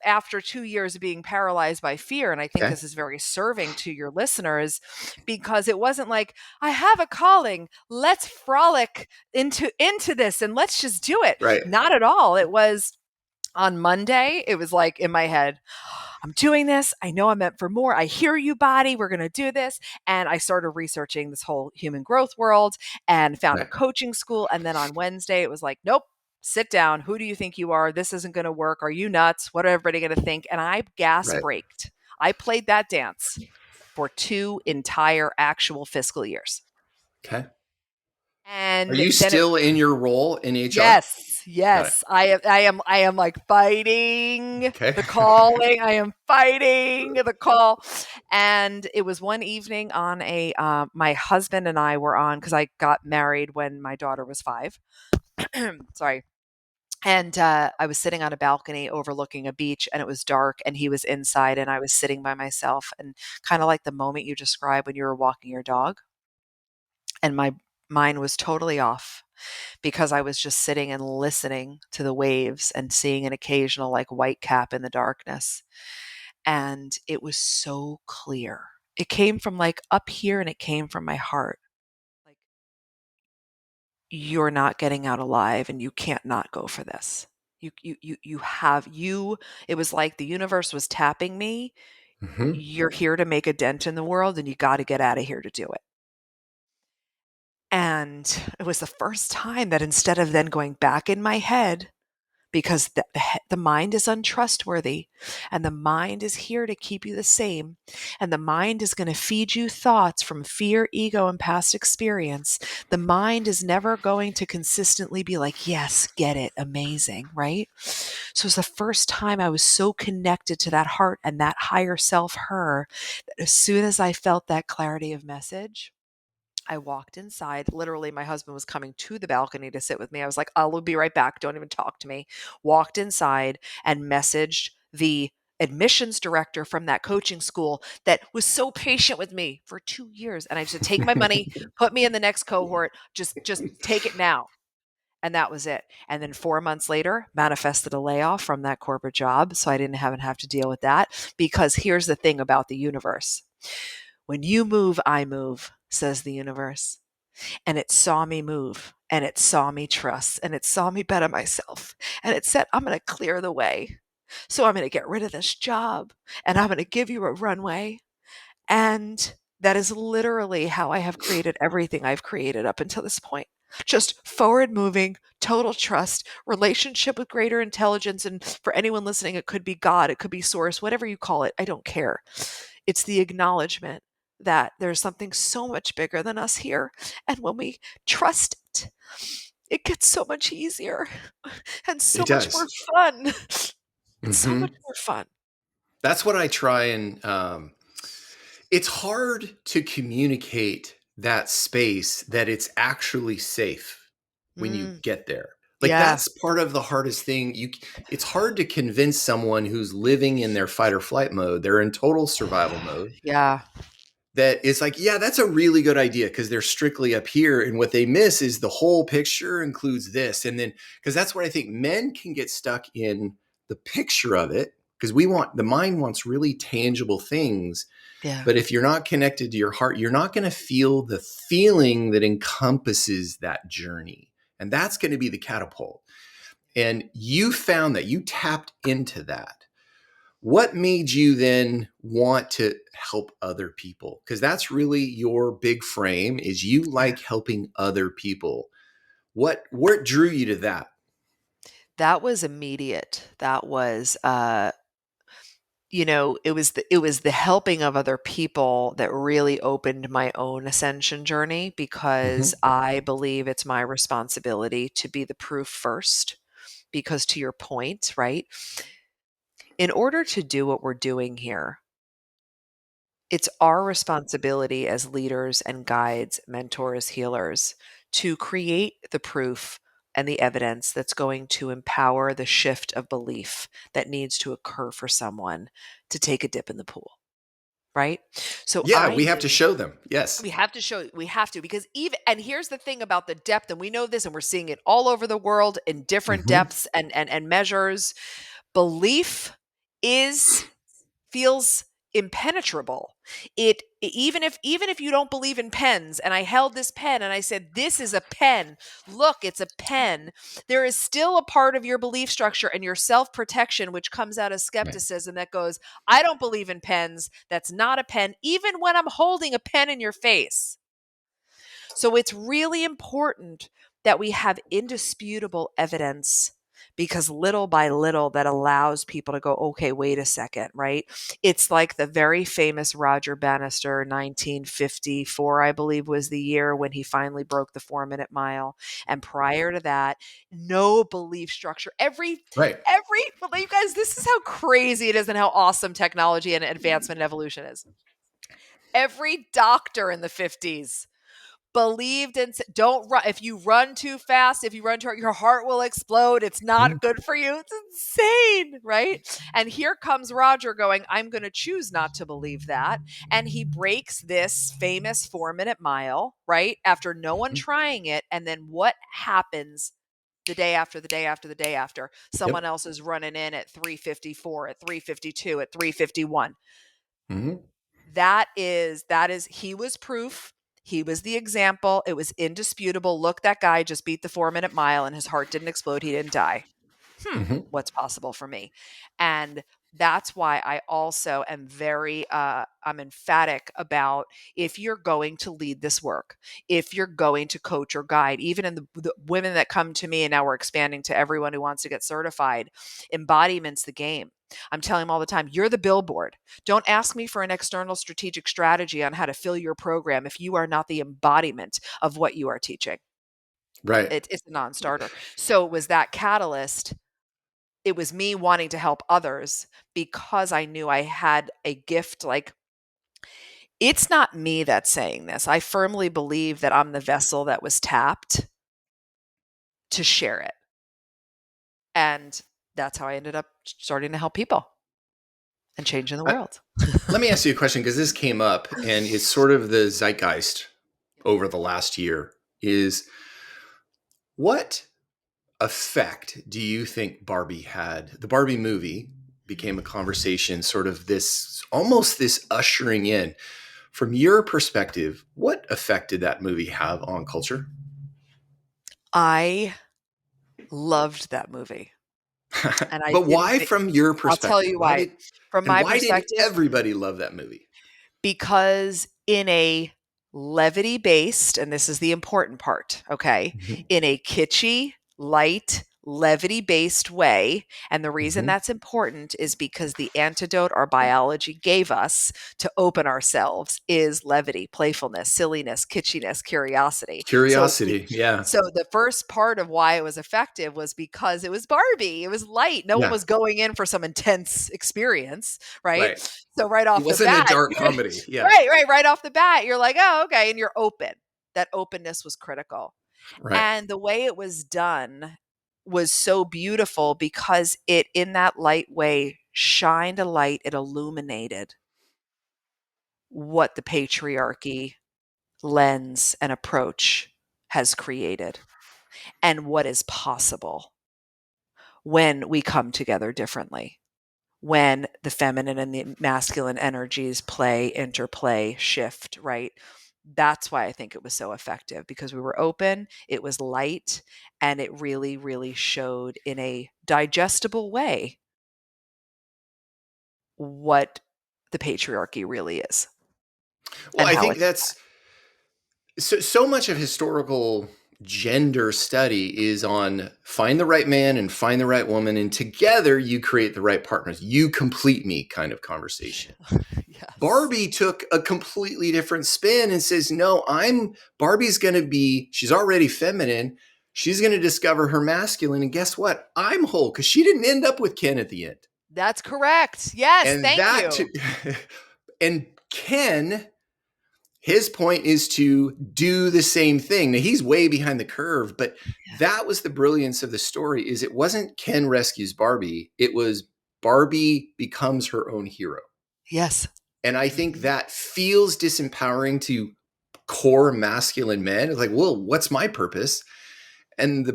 after 2 years of being paralyzed by fear. And I think this is very serving to your listeners, because it wasn't like, I have a calling, let's frolic into this and let's just do it. Right. Not at all. It was on Monday, it was like in my head, I'm doing this. I know I'm meant for more. I hear you, body. We're going to do this. And I started researching this whole human growth world and found a coaching school. And then on Wednesday, it was like, nope, sit down. Who do you think you are? This isn't going to work. Are you nuts? What are everybody going to think? And I gas braked. I played that dance for 2 entire actual fiscal years. Okay. And are you still in your role in HR? Yes. I am like fighting the calling. I am fighting the call. And it was one evening on my husband and I were on, because I got married when my daughter was 5. Sorry. And I was sitting on a balcony overlooking a beach, and it was dark, and he was inside, and I was sitting by myself, and kind of like the moment you described when you were walking your dog. And my mind was totally off because I was just sitting and listening to the waves and seeing an occasional like white cap in the darkness. And it was so clear. It came from like up here and it came from my heart. Like, you're not getting out alive and you can't not go for this. It was like the universe was tapping me. Mm-hmm. You're here to make a dent in the world and you got to get out of here to do it. And it was the first time that instead of then going back in my head, because the mind is untrustworthy and the mind is here to keep you the same, and the mind is going to feed you thoughts from fear, ego, and past experience. The mind is never going to consistently be like, yes, get it, amazing, right? So it was the first time I was so connected to that heart and that higher self, her, that as soon as I felt that clarity of message, I walked inside. Literally, my husband was coming to the balcony to sit with me. I was like, I'll be right back. Don't even talk to me. Walked inside and messaged the admissions director from that coaching school that was so patient with me for 2 years. And I said, take my money, put me in the next cohort, just take it now. And that was it. And then 4 months later, manifested a layoff from that corporate job. So I didn't have to deal with that. Because here's the thing about the universe. When you move, I move, says the universe. And it saw me move, and it saw me trust, and it saw me better myself. And it said, I'm going to clear the way. So I'm going to get rid of this job, and I'm going to give you a runway. And that is literally how I have created everything I've created up until this point. Just forward moving, total trust, relationship with greater intelligence. And for anyone listening, it could be God, it could be source, whatever you call it. I don't care. It's the acknowledgement that there's something so much bigger than us here. And when we trust it, it gets so much easier and so It much more does. fun. It's so Mm-hmm. much more fun. That's what I try and it's hard to communicate that space that it's actually safe when you Mm, get there. Like yeah. that's part of the hardest thing. It's hard to convince someone who's living in their fight or flight mode, they're in total survival mode, Yeah. that it's like, yeah, that's a really good idea because they're strictly up here. And what they miss is the whole picture includes this. And then, because that's what I think men can get stuck in the picture of it because the mind wants really tangible things. Yeah. But if you're not connected to your heart, you're not going to feel the feeling that encompasses that journey. And that's going to be the catapult. And you found that you tapped into that. What made you then want to help other people? Because that's really your big frame is you Yeah. like helping other people. What drew you to that? That was immediate. That was it was the helping of other people that really opened my own ascension journey, because Mm-hmm. I believe it's my responsibility to be the proof first. Because to your point, right? In order to do what we're doing here, it's our responsibility as leaders and guides, mentors, healers to create the proof and the evidence that's going to empower the shift of belief that needs to occur for someone to take a dip in the pool, right? So Yeah, I we have to knew show them. Yes. we have to, because and here's the thing about the depth, and we know this, and we're seeing it all over the world in different Mm-hmm. depths and measures. Belief is feels impenetrable. Even if you don't believe in pens, and I held this pen and I said, this is a pen, look, it's a pen, there is still a part of your belief structure and your self-protection which comes out of Right. skepticism that goes, I don't believe in pens, that's not a pen, even when I'm holding a pen in your face. So it's really important that we have indisputable evidence, because little by little that allows people to go, okay, wait a second, right? It's like the very famous Roger Bannister, 1954, I believe was the year when he finally broke the 4-minute mile. And prior to that, no belief structure. Right. Well, you guys, this is how crazy it is and how awesome technology and advancement and evolution is. Every doctor in the 50s believed in, don't run. If you run too fast, if you run too hard, your heart will explode. It's not good for you. It's insane, right? And here comes Roger going, I'm going to choose not to believe that. And he breaks this famous 4-minute mile, right? After no one trying it. And then what happens the day after the day after the day after? Someone else is running in at 3:54, at 3:52, at 3:51. That is, he was proof. He was the example. It was indisputable. Look, that guy just beat the 4-minute mile and his heart didn't explode. He didn't die. What's possible for me? And that's why I also am very, I'm emphatic about, if you're going to lead this work, if you're going to coach or guide, even in the women that come to me, and now we're expanding to everyone who wants to get certified, embodiment's the game. I'm telling them all the time, you're the billboard. Don't ask me for an external strategic strategy on how to fill your program if you are not the embodiment of what you are teaching. Right. It's a non-starter. So it was that catalyst. It was me wanting to help others because I knew I had a gift. Like, it's not me that's saying this. I firmly believe that I'm the vessel that was tapped to share it. And that's how I ended up starting to help people and changing the world. Let me ask you a question, because this came up and it's sort of the zeitgeist over the last year, is what effect do you think Barbie had? The Barbie movie became a conversation, sort of this, almost this ushering in. From your perspective, what effect did that movie have on culture? I loved that movie. And I But why, from your perspective? I'll tell you why. From my perspective, did everybody love that movie? Because in a levity-based, and this is the important part, okay, in a kitschy, light, levity-based way. And the reason that's important is because the antidote our biology gave us to open ourselves is levity, playfulness, silliness, kitschiness, curiosity. Yeah. So the first part of why it was effective was because it was Barbie. It was light. No one was going in for some intense experience, right? So right off the bat, it wasn't a dark comedy. Yeah. Right off the bat, you're like, oh, okay. And you're open. That openness was critical. Right. And the way it was done was so beautiful because it, in that light way, shined a light. It illuminated what the patriarchy lens and approach has created and what is possible when we come together differently, when the feminine and the masculine energies play, interplay, shift, right? That's why I think it was so effective, because we were open, it was light, and it really, really showed in a digestible way what the patriarchy really is. Well, I think that's so much of historical gender study is on find the right man and find the right woman, and together you create the right partners. You complete me kind of conversation. Yes. Barbie took a completely different spin and says, no, Barbie's going to be, she's already feminine. She's going to discover her masculine. And guess what? I'm whole, because she didn't end up with Ken at the end. That's correct. Yes. And thank you. And Ken, his point is to do the same thing. Now, he's way behind the curve, but that was the brilliance of the story, is it wasn't Ken rescues Barbie. It was Barbie becomes her own hero. Yes. And I think that feels disempowering to core masculine men. It's like, well, what's my purpose? And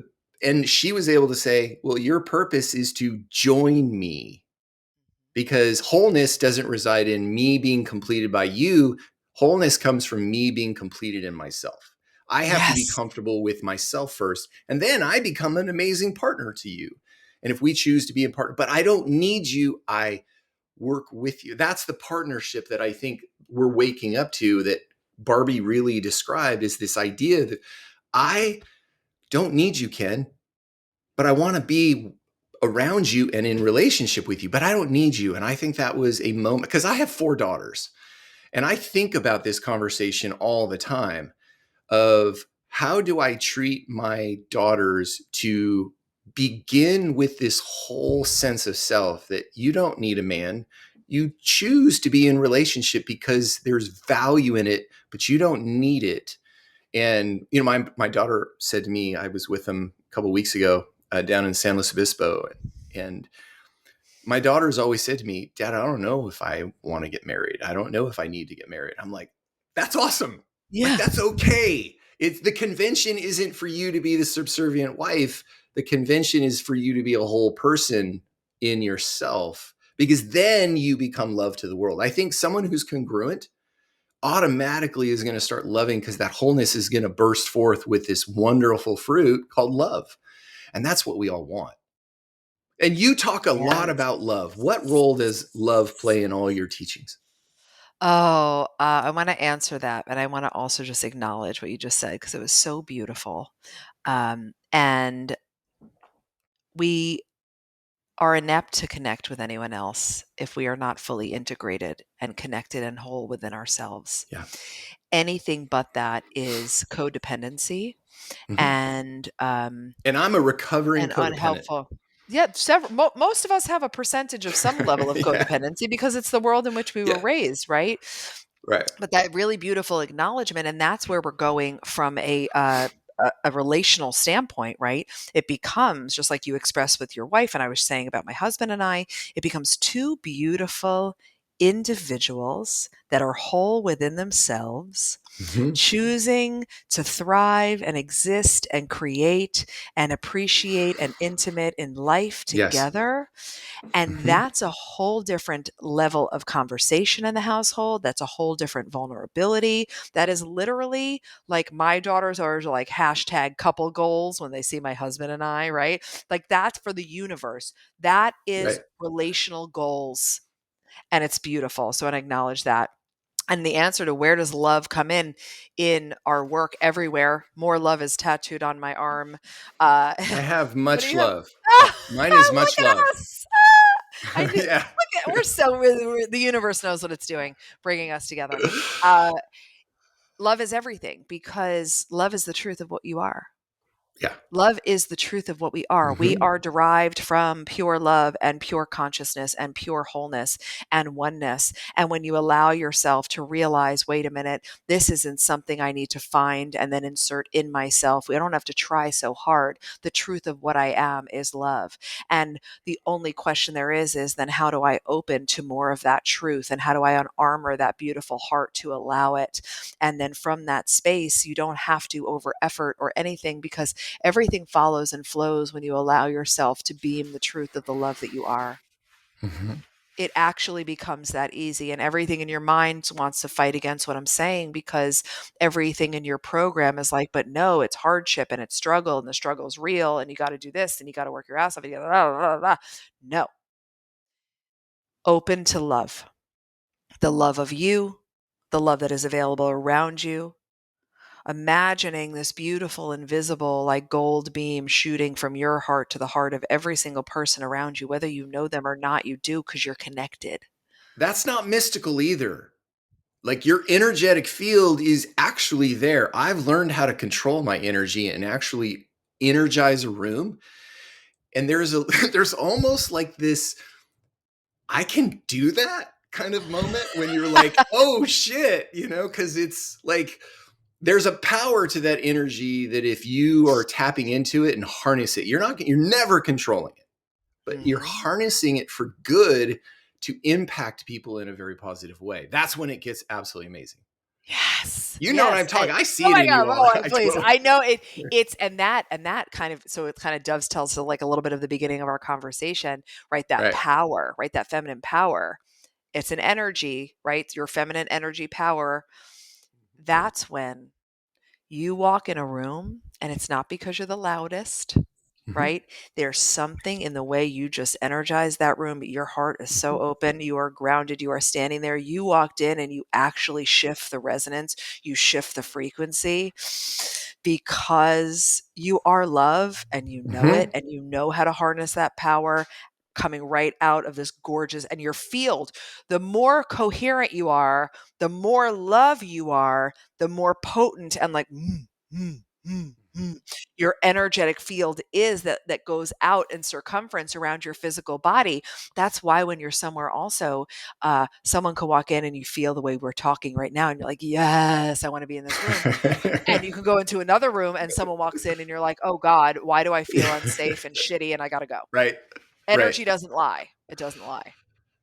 she was able to say, well, your purpose is to join me, because wholeness doesn't reside in me being completed by you. Wholeness comes from me being completed in myself. I have to be comfortable with myself first, and then I become an amazing partner to you. And if we choose to be a partner, but I don't need you, I work with you. That's the partnership that I think we're waking up to, that Barbie really described, is this idea that I don't need you, Ken, but I want to be around you and in relationship with you, but I don't need you. And I think that was a moment, because I have 4 daughters, and I think about this conversation all the time of how do I treat my daughters to begin with this whole sense of self, that you don't need a man. You choose to be in relationship because there's value in it, but you don't need it. And, my daughter said to me, I was with them a couple of weeks ago down in San Luis Obispo. And my daughter's always said to me, Dad, I don't know if I want to get married. I don't know if I need to get married. I'm like, that's awesome. Yeah. Like, that's okay. The convention isn't for you to be the subservient wife. The convention is for you to be a whole person in yourself, because then you become love to the world. I think someone who's congruent automatically is going to start loving, because that wholeness is going to burst forth with this wonderful fruit called love. And that's what we all want. And you talk a lot about love. What role does love play in all your teachings? Oh, I want to answer that, but I want to also just acknowledge what you just said, because it was so beautiful. And we are inept to connect with anyone else if we are not fully integrated and connected and whole within ourselves. Yeah. Anything but that is codependency Mm-hmm. and I'm a recovering codependent. Unhelpful. Yeah, most of us have a percentage of some level of codependency because it's the world in which we were raised, right? Right. But that really beautiful acknowledgement, and that's where we're going from a relational standpoint, right? It becomes just like you expressed with your wife, and I was saying about my husband and I, it becomes two beautiful individuals that are whole within themselves, choosing to thrive and exist and create and appreciate and intimate in life together. And that's a whole different level of conversation in the household. That's a whole different vulnerability. That is literally like my daughters are like hashtag couple goals when they see my husband and I, right? Like that's for the universe. That is relational goals. And it's beautiful. So I acknowledge that. And the answer to where does love come in our work everywhere, more love is tattooed on my arm. I have much love. Mine is much love. I knew, the universe knows what it's doing, bringing us together. Love is everything, because love is the truth of what you are. Yeah. Love is the truth of what we are. We are derived from pure love and pure consciousness and pure wholeness and oneness. And when you allow yourself to realize, wait a minute, this isn't something I need to find and then insert in myself. We don't have to try so hard. The truth of what I am is love. And the only question there is then how do I open to more of that truth? And how do I unarmor that beautiful heart to allow it? And then from that space, you don't have to over effort or anything, because everything follows and flows when you allow yourself to beam the truth of the love that you are. It actually becomes that easy, and everything in your mind wants to fight against what I'm saying, because everything in your program is like, but no, it's hardship and it's struggle, and the struggle is real, and you got to do this and you got to work your ass off. And blah, blah, blah. No. Open to love. The love of you, the love that is available around you. Imagining this beautiful, invisible, like gold beam shooting from your heart to the heart of every single person around you, whether you know them or not, you do, because you're connected. That's not mystical either. Like, your energetic field is actually there. I've learned how to control my energy and actually energize a room. And there's almost like this, I can do that kind of moment when you're like, oh shit, because it's like, there's a power to that energy that if you are tapping into it and harness it, you're never controlling it, but you're harnessing it for good to impact people in a very positive way. That's when it gets absolutely amazing. Yes. You know what I'm talking. I see it in you all. Please. I know it's and that kind of, so it kind of dovetails to like a little bit of the beginning of our conversation, right? That power, right? That feminine power. It's an energy, right? Your feminine energy power. That's when you walk in a room and it's not because you're the loudest, right? There's something in the way you just energize that room. Your heart is so open. You are grounded. You are standing there. You walked in and you actually shift the resonance. You shift the frequency, because you are love and you know it, and you know how to harness that power coming right out of this gorgeous, and your field, the more coherent you are, the more love you are, the more potent and like, your energetic field is that goes out in circumference around your physical body. That's why when you're somewhere also, someone could walk in and you feel the way we're talking right now and you're like, yes, I want to be in this room. And you can go into another room and someone walks in and you're like, oh God, why do I feel unsafe and shitty and I gotta go? Right. Energy doesn't lie. It doesn't lie.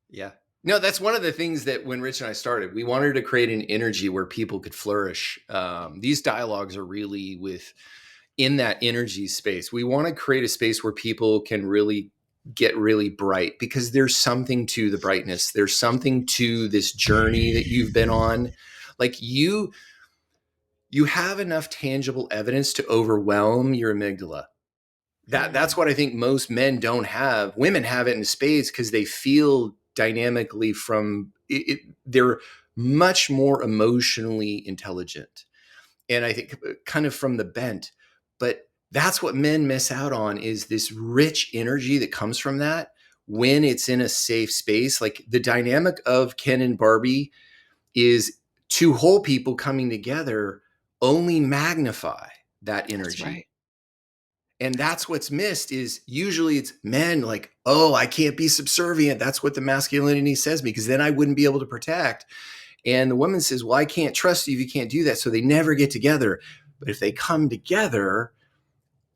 Yeah. No, that's one of the things that when Rich and I started, we wanted to create an energy where people could flourish. These dialogues are really in that energy space. We want to create a space where people can really get really bright, because there's something to the brightness. There's something to this journey that you've been on. Like you have enough tangible evidence to overwhelm your amygdala. That's what I think most men don't have. Women have it in spades because they feel dynamically from it. They're much more emotionally intelligent. And I think kind of from the bent, but that's what men miss out on, is this rich energy that comes from that when it's in a safe space. Like the dynamic of Ken and Barbie is two whole people coming together only magnify that energy. That's right. And that's what's missed, is usually it's men like, oh, I can't be subservient. That's what the masculinity says me, because then I wouldn't be able to protect. And the woman says, well, I can't trust you if you can't do that. So they never get together. But if they come together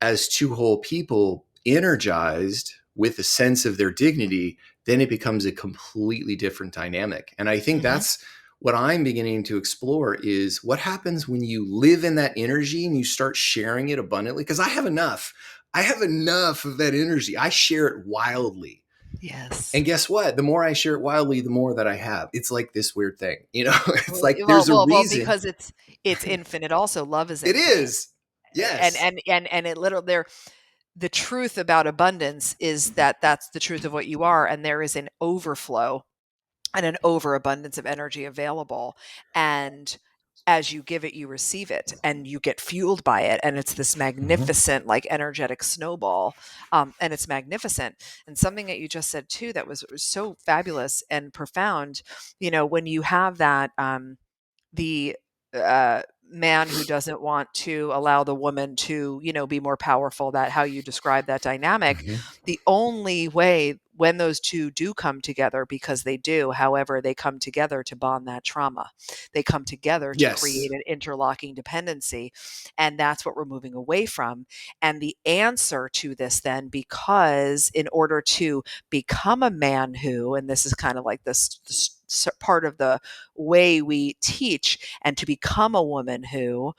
as two whole people, energized with a sense of their dignity, then it becomes a completely different dynamic. And I think that's what I'm beginning to explore, is what happens when you live in that energy and you start sharing it abundantly. Because I have enough of that energy. I share it wildly. Yes. And guess what? The more I share it wildly, the more that I have. It's like this weird thing, it's like there's a reason. Because it's infinite. Also, love is infinite. It is. Yes. And it literally, the truth about abundance is that that's the truth of what you are. And there is an overflow and an overabundance of energy available. And as you give it, you receive it and you get fueled by it. And it's this magnificent, like energetic snowball. And it's magnificent. And something that you just said too, that was so fabulous and profound, when you have that, the man who doesn't want to allow the woman to, be more powerful, that how you describe that dynamic, the only way when those two do come together, because they do, however, they come together to bond that trauma. They come together to create an interlocking dependency. And that's what we're moving away from. And the answer to this then, because in order to become a man who, and this is kind of like this part of the way we teach, and to become a woman who,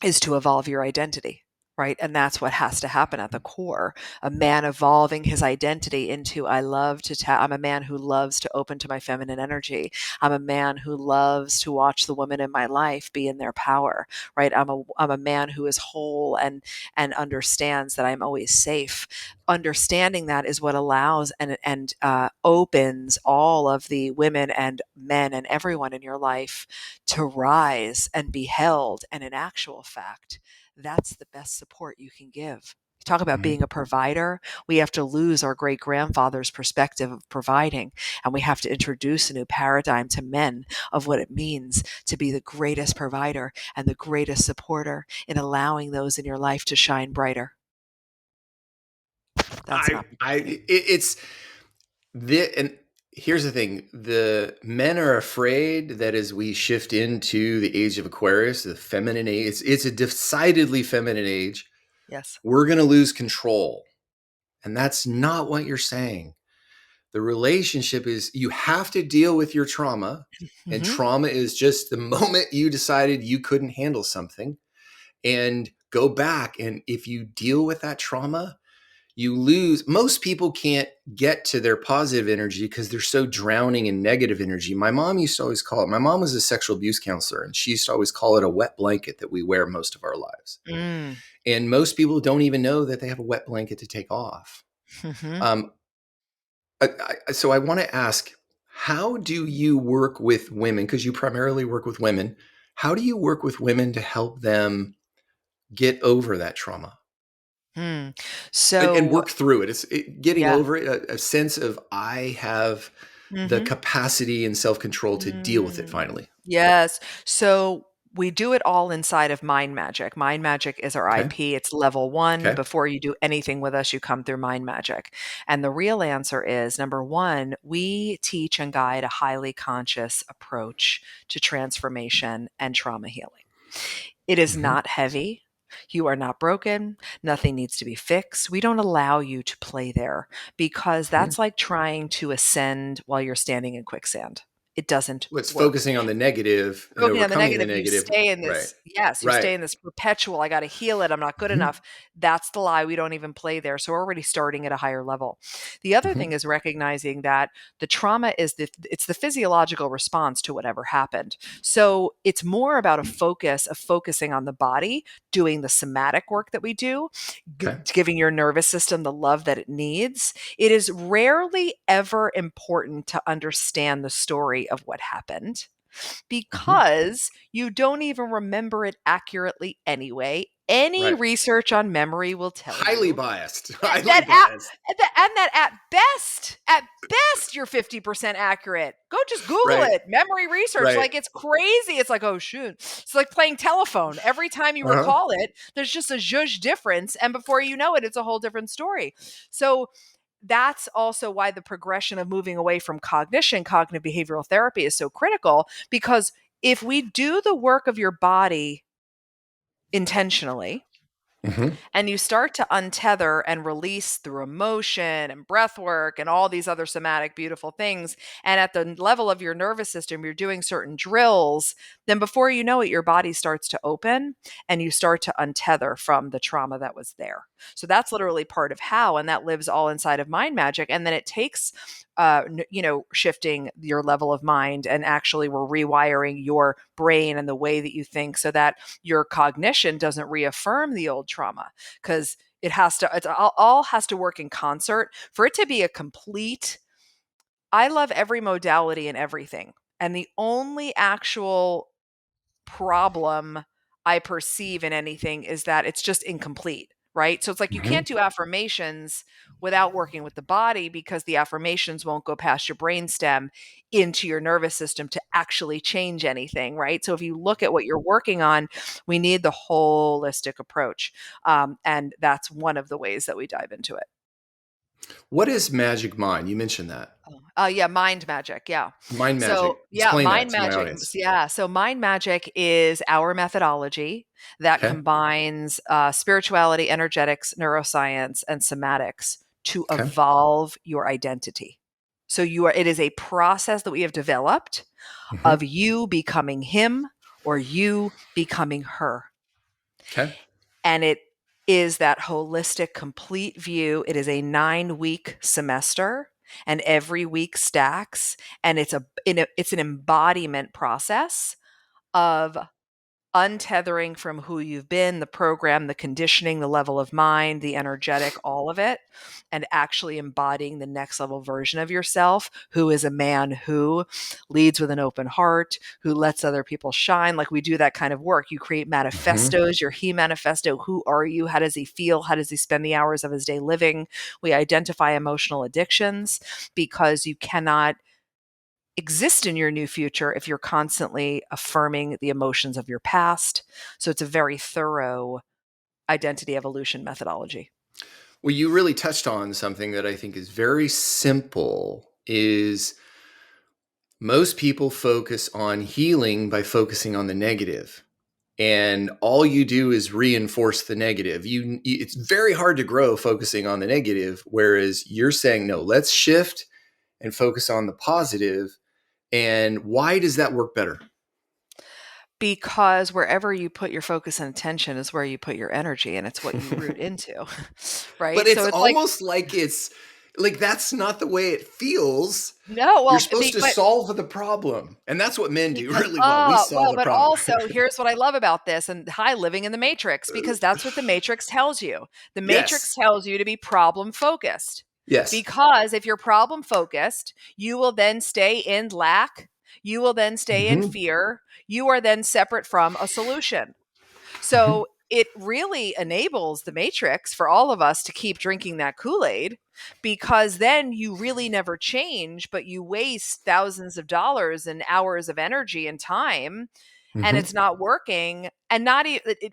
is to evolve your identity. Right. And that's what has to happen at the core. A man evolving his identity into, I'm a man who loves to open to my feminine energy. I'm a man who loves to watch the women in my life be in their power. Right. I'm a man who is whole and understands that I'm always safe. Understanding that is what allows and opens all of the women and men and everyone in your life to rise and be held. And in actual fact, that's the best support you can give. Talk about being a provider. We have to lose our great grandfather's perspective of providing, and we have to introduce a new paradigm to men of what it means to be the greatest provider and the greatest supporter in allowing those in your life to shine brighter. That's and here's the thing. The men are afraid that as we shift into the age of Aquarius, the feminine age, it's a decidedly feminine age. Yes. We're going to lose control. And that's not what you're saying. The relationship is, you have to deal with your trauma. And trauma is just the moment you decided you couldn't handle something, and go back. And if you deal with that trauma, you lose. Most people can't get to their positive energy because they're so drowning in negative energy. My mom used to always call it, my mom was a sexual abuse counselor, and she used to always call it a wet blanket that we wear most of our lives. And most people don't even know that they have a wet blanket to take off. So I want to ask, how do you work with women? Because you primarily work with women. How do you work with women to help them get over that trauma? So and work through it. It's getting over it, a sense of, I have the capacity and self-control to deal with it finally. Yes. So we do it all inside of Mind Magic. Mind Magic is our Okay. IP. It's level 1. Okay. Before you do anything with us, you come through Mind Magic. And the real answer is, number 1, we teach and guide a highly conscious approach to transformation and trauma healing. It is not heavy. You are not broken. Nothing needs to be fixed. We don't allow you to play there because that's like trying to ascend while you're standing in quicksand. It doesn't Well, it's work. focusing on the negative and Focusing on the overcoming the negative, you negative. stay in Right. this, yes, you Right. stay in this perpetual, I got to heal it, I'm not good enough. That's the lie. We don't even play there. So we're already starting at a higher level. The other thing is recognizing that the trauma is it's the physiological response to whatever happened. So it's more about a focus of focusing on the body, doing the somatic work that we do, Okay. giving your nervous system the love that it needs. It is rarely ever important to understand the story of what happened, because you don't even remember it accurately anyway. Any Right. research on memory will tell Highly you biased. that, Highly biased. that at best, you're 50% accurate. Go just Google Right. it. Memory research, Right. like it's crazy. It's like, oh shoot. It's like playing telephone. Every time you recall it, there's just a zhuzh difference. And before you know it, it's a whole different story. So that's also why the progression of moving away from cognition, cognitive behavioral therapy, is so critical, because if we do the work of your body intentionally, and you start to untether and release through emotion and breath work and all these other somatic beautiful things, and at the level of your nervous system you're doing certain drills, then before you know it, your body starts to open and you start to untether from the trauma that was there. So that's literally part of how, and that lives all inside of Mind Magic. And then it takes shifting your level of mind, and actually we're rewiring your brain and the way that you think so that your cognition doesn't reaffirm the old trauma, because it all has to work in concert for it to be a complete. I love every modality and everything, and the only actual problem I perceive in anything is that it's just incomplete, right? So it's like you can't do affirmations without working with the body, because the affirmations won't go past your brainstem into your nervous system to actually change anything, right? So if you look at what you're working on, we need the holistic approach. And that's one of the ways that we dive into it. What is magic mind? You mentioned that. Yeah, Mind Magic. Yeah. Mind magic. So yeah, Explain that Mind to my Magic. audience. Yeah. So Mind Magic is our methodology that combines spirituality, energetics, neuroscience, and somatics to evolve your identity. So it is a process that we have developed of you becoming him or you becoming her. Okay. And it is that holistic, complete view. It is a 9-week semester, and every week stacks. And it's an embodiment process of untethering from who you've been, the program, the conditioning, the level of mind, the energetic, all of it, and actually embodying the next level version of yourself, who is a man who leads with an open heart, who lets other people shine. Like, we do that kind of work. You create manifestos, your he manifesto. Who are you? How does he feel? How does he spend the hours of his day living? We identify emotional addictions, because you cannot exist in your new future if you're constantly affirming the emotions of your past. So it's a very thorough identity evolution methodology. Well, you really touched on something that I think is very simple. Is most people focus on healing by focusing on the negative, and all you do is reinforce the negative. It's very hard to grow focusing on the negative, whereas you're saying, no, let's shift and focus on the positive. And why does that work better? Because wherever you put your focus and attention is where you put your energy, and it's what you root into, right? But it's So it's almost like it's like that's not the way it feels. no, You're well, supposed to solve the problem. And that's what men do really well. We solve the but problem. also here's what I love about this, and living in the matrix, because that's what the matrix tells you. The matrix tells you to be problem focused. Yes. Because if you're problem focused, you will then stay in lack. You will then stay in fear. You are then separate from a solution. So it really enables the matrix for all of us to keep drinking that Kool-Aid, because then you really never change, but you waste thousands of dollars and hours of energy and time. and it's not working, and not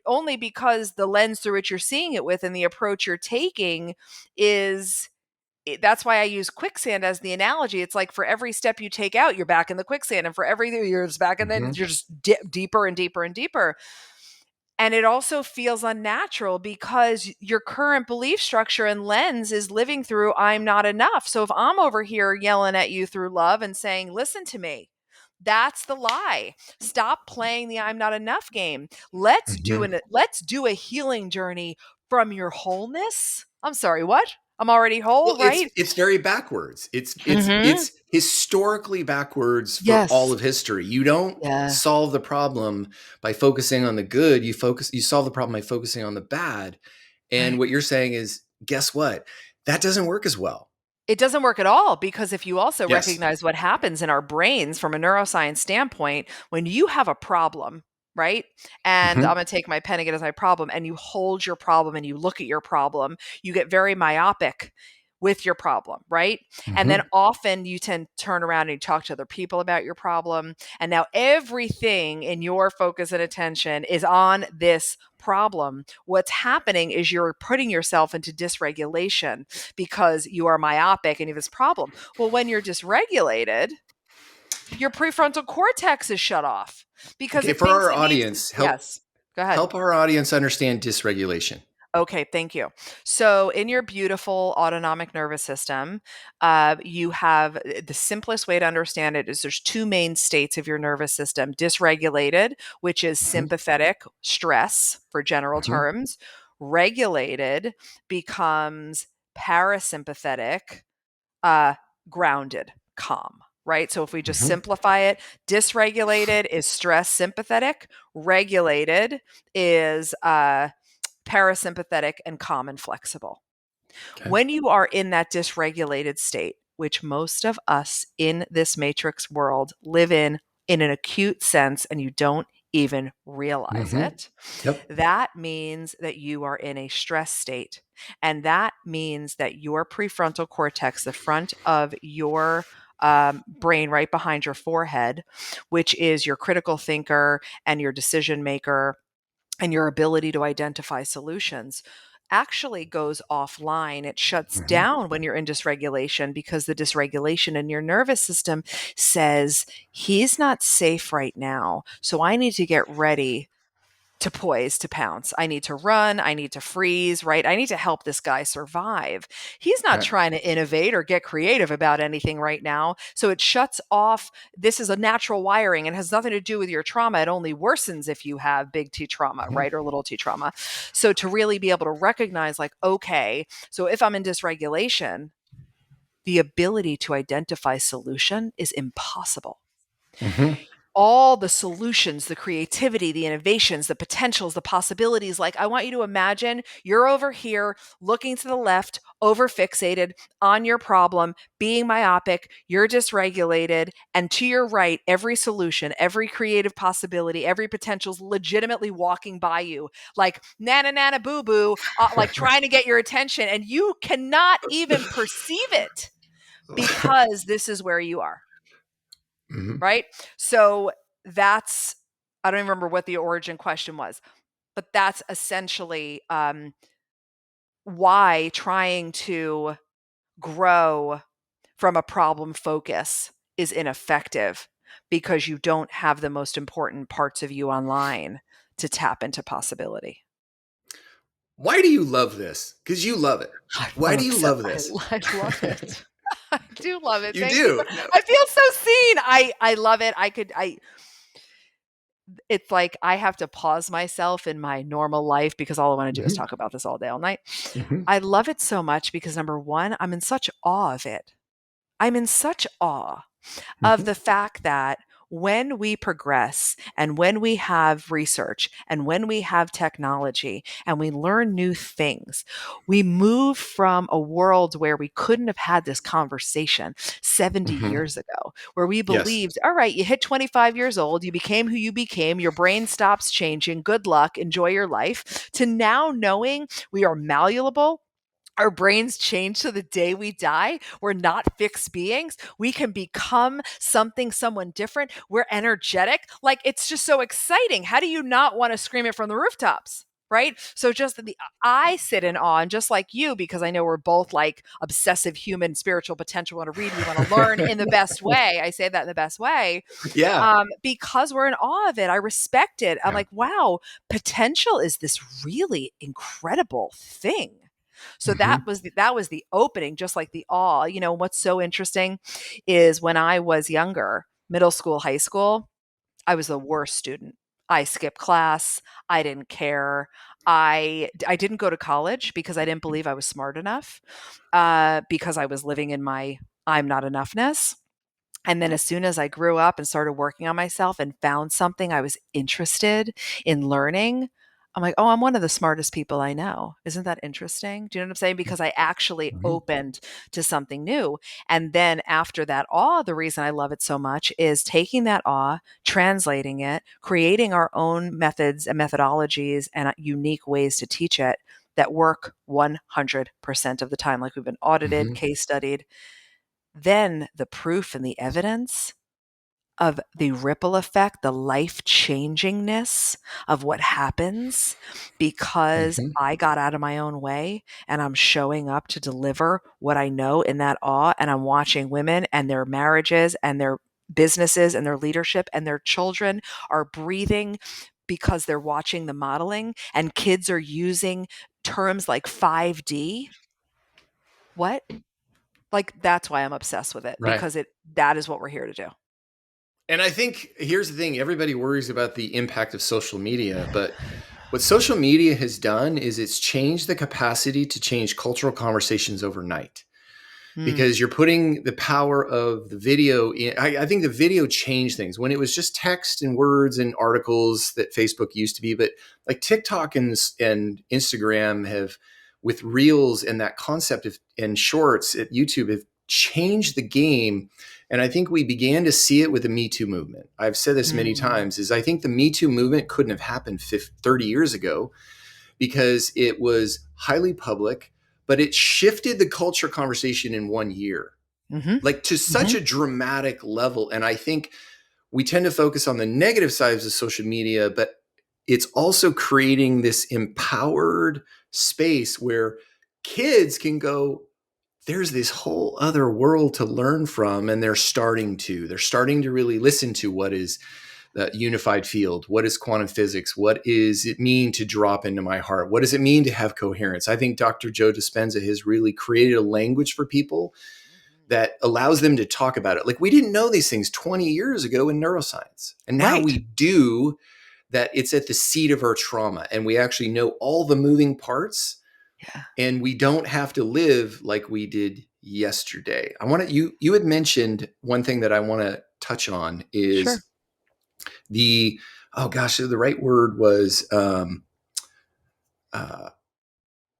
only because the lens through which you're seeing it with and the approach you're taking is that's why I use quicksand as the analogy. It's like for every step you take out, you're back in the quicksand, and for every you're just back, and then you're just deeper and deeper and deeper. And it also feels unnatural because your current belief structure and lens is living through I'm not enough. So if I'm over here yelling at you through love and saying, listen to me, that's the lie. Stop playing the I'm not enough game. Let's do a healing journey from your wholeness. I'm sorry, what? I'm already whole, Well, right? it's very backwards. It's historically backwards for all Yes. of history. You don't Yeah. solve the problem by focusing on the good. You solve the problem by focusing on the bad. And Right. what you're saying is, guess what? That doesn't work as well. It doesn't work at all, because if you also Yes. recognize what happens in our brains from a neuroscience standpoint, when you have a problem, right? And I'm going to take my pen again as my problem, and you hold your problem and you look at your problem, you get very myopic with your problem, right? And then often you tend to turn around and you talk to other people about your problem. And now everything in your focus and attention is on this problem. What's happening is you're putting yourself into dysregulation because you are myopic and you have this problem. Well, when you're dysregulated, your prefrontal cortex is shut off because Okay, it for thinks our it needs to. audience, Yes. Go ahead. help our audience understand dysregulation. Okay, thank you. So, in your beautiful autonomic nervous system, you have the simplest way to understand it is there's two main states of your nervous system: dysregulated, which is sympathetic stress for general terms; regulated becomes parasympathetic, grounded, calm. Right. So if we just simplify it, dysregulated is stress sympathetic, regulated is parasympathetic and calm and flexible. Okay. When you are in that dysregulated state, which most of us in this matrix world live in an acute sense, and you don't even realize it, Yep. that means that you are in a stress state. And that means that your prefrontal cortex, the front of your brain right behind your forehead, which is your critical thinker and your decision maker and your ability to identify solutions, actually goes offline. It shuts down when you're in dysregulation, because the dysregulation in your nervous system says, he's not safe right now. So I need to get ready to poise, to pounce. I need to run. I need to freeze, right? I need to help this guy survive. He's not trying to innovate or get creative about anything right now. So it shuts off. This is a natural wiring and has nothing to do with your trauma. It only worsens if you have big T trauma, right? Or little T trauma. So to really be able to recognize, like, okay, so if I'm in dysregulation, the ability to identify solution is impossible. All the solutions, the creativity, the innovations, the potentials, the possibilities. Like, I want you to imagine you're over here looking to the left, over fixated on your problem, being myopic, you're dysregulated, and to your right, every solution, every creative possibility, every potential is legitimately walking by you, like nana nana boo boo, like trying to get your attention, and you cannot even perceive it because this is where you are. Right? So that's, I don't even remember what the origin question was, but that's essentially why trying to grow from a problem focus is ineffective, because you don't have the most important parts of you online to tap into possibility. Why do you love this? Because you love it. Why do you love this? I love it. I do love it. You Thank you. do. No. I feel so seen. I love it. It's like I have to pause myself in my normal life because all I want to do is talk about this all day, all night. I love it so much because, number one, I'm in such awe of it. I'm in such awe of the fact that when we progress and when we have research and when we have technology and we learn new things, we move from a world where we couldn't have had this conversation 70 years ago, where we Yes. believed, all right, you hit 25 years old, you became who you became, your brain stops changing, good luck, enjoy your life, to now knowing we are malleable, Our brains change to the day we die. We're not fixed beings. We can become something, someone different. We're energetic. Like, it's just so exciting. How do you not want to scream it from the rooftops? Right. So I sit in awe, and just like you, because I know we're both like obsessive human spiritual potential, want to read, we want to learn in the best way. I say that in the best way. Yeah. Because we're in awe of it. I respect it. I'm Yeah. like, wow, potential is this really incredible thing. So Mm-hmm. that was the opening, just like the awe. You know, what's so interesting is when I was younger, middle school, high school, I was the worst student. I skipped class. I didn't care. I didn't go to college because I didn't believe I was smart enough, because I was living in my I'm not enoughness. And then as soon as I grew up and started working on myself and found something I was interested in learning, I'm like, oh, I'm one of the smartest people I know. Isn't that interesting? Do you know what I'm saying? Because I actually Mm-hmm. opened to something new. And then after that awe, the reason I love it so much is taking that awe, translating it, creating our own methods and methodologies and unique ways to teach it that work 100% of the time. Like, we've been audited, Mm-hmm. case studied. Then the proof and the evidence of the ripple effect, the life changingness of what happens because Mm-hmm. I got out of my own way and I'm showing up to deliver what I know in that awe. And I'm watching women and their marriages and their businesses and their leadership, and their children are breathing because they're watching the modeling, and kids are using terms like 5D. What? Like, that's why I'm obsessed with it, Right. because that is what we're here to do. And I think here's the thing, everybody worries about the impact of social media, but what social media has done is it's changed the capacity to change cultural conversations overnight, Mm. because you're putting the power of the video in. I think the video changed things when it was just text and words and articles that Facebook used to be. But like TikTok and Instagram have, with reels and that concept of and shorts at YouTube, have changed the game. And I think we began to see it with the Me Too movement. I've said this many Mm. times, is I think the Me Too movement couldn't have happened 30 years ago, because it was highly public, but it shifted the culture conversation in 1 year, Mhm. like to such Mhm. a dramatic level. And I think we tend to focus on the negative sides of social media, but it's also creating this empowered space where kids can go, there's this whole other world to learn from. And they're starting to really listen to what is the unified field. What is quantum physics? What does it mean to drop into my heart? What does it mean to have coherence? I think Dr. Joe Dispenza has really created a language for people that allows them to talk about it. Like, we didn't know these things 20 years ago in neuroscience. And now Right. we do. That it's at the seat of our trauma, and we actually know all the moving parts, Yeah. and we don't have to live like we did yesterday. You had mentioned one thing that I want to touch on Sure. is oh gosh, the right word was uh,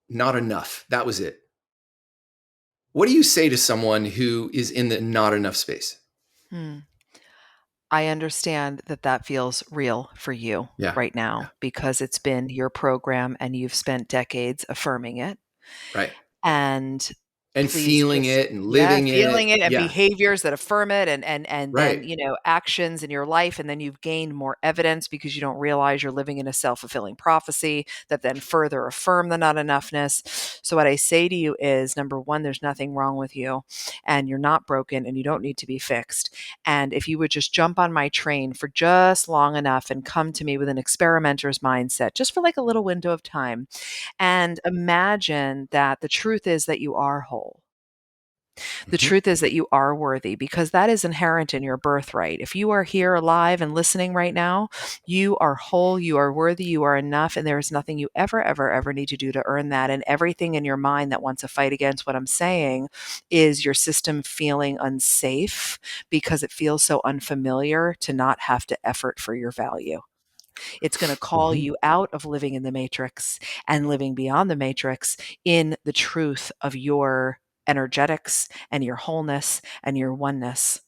not enough. That was it. What do you say to someone who is in the not enough space? Hmm. I understand that feels real for you Yeah. right Yeah. now, because it's been your program and you've spent decades affirming it. Right. And And please feeling just, it and yeah, living feeling it. it, and Yeah. behaviors that affirm it, and then, Right. actions in your life, and then you've gained more evidence because you don't realize you're living in a self-fulfilling prophecy that then further affirm the not enoughness. So what I say to you is, number one, there's nothing wrong with you, and you're not broken, and you don't need to be fixed. And if you would just jump on my train for just long enough and come to me with an experimenter's mindset, just for like a little window of time, and imagine that the truth is that you are whole. The Mm-hmm. truth is that you are worthy, because that is inherent in your birthright. If you are here alive and listening right now, you are whole, you are worthy, you are enough, and there is nothing you ever, ever, ever need to do to earn that. And everything in your mind that wants to fight against what I'm saying is your system feeling unsafe because it feels so unfamiliar to not have to effort for your value. It's going to call Mm-hmm. you out of living in the matrix and living beyond the matrix in the truth of your energetics and your wholeness and your oneness.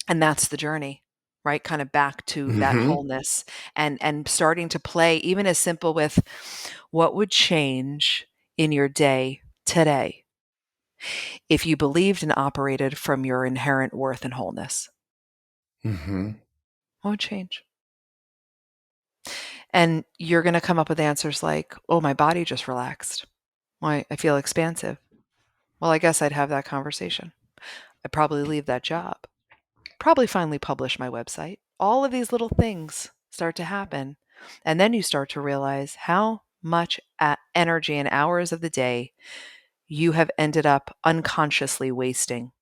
And that's the journey, right? Kind of back to that Mm-hmm. wholeness, and starting to play even as simple with what would change in your day today if you believed and operated from your inherent worth and wholeness? Mm-hmm. What would change? And you're going to come up with answers like, oh, my body just relaxed. Why, I feel expansive. Well, I guess I'd have that conversation. I'd probably leave that job. Probably finally publish my website. All of these little things start to happen. And then you start to realize how much energy and hours of the day you have ended up unconsciously wasting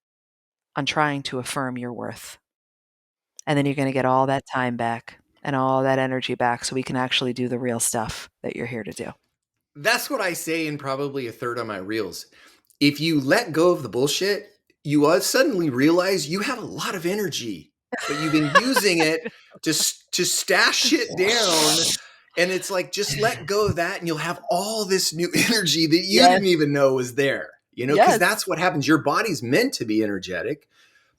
on trying to affirm your worth. And then you're going to get all that time back and all that energy back so we can actually do the real stuff that you're here to do. That's what I say in probably a third of my reels. If you let go of the bullshit, you suddenly realize you have a lot of energy, but you've been using it to stash shit down. And it's like, just let go of that and you'll have all this new energy that you Yes. didn't even know was there, because Yes. that's what happens. Your body's meant to be energetic.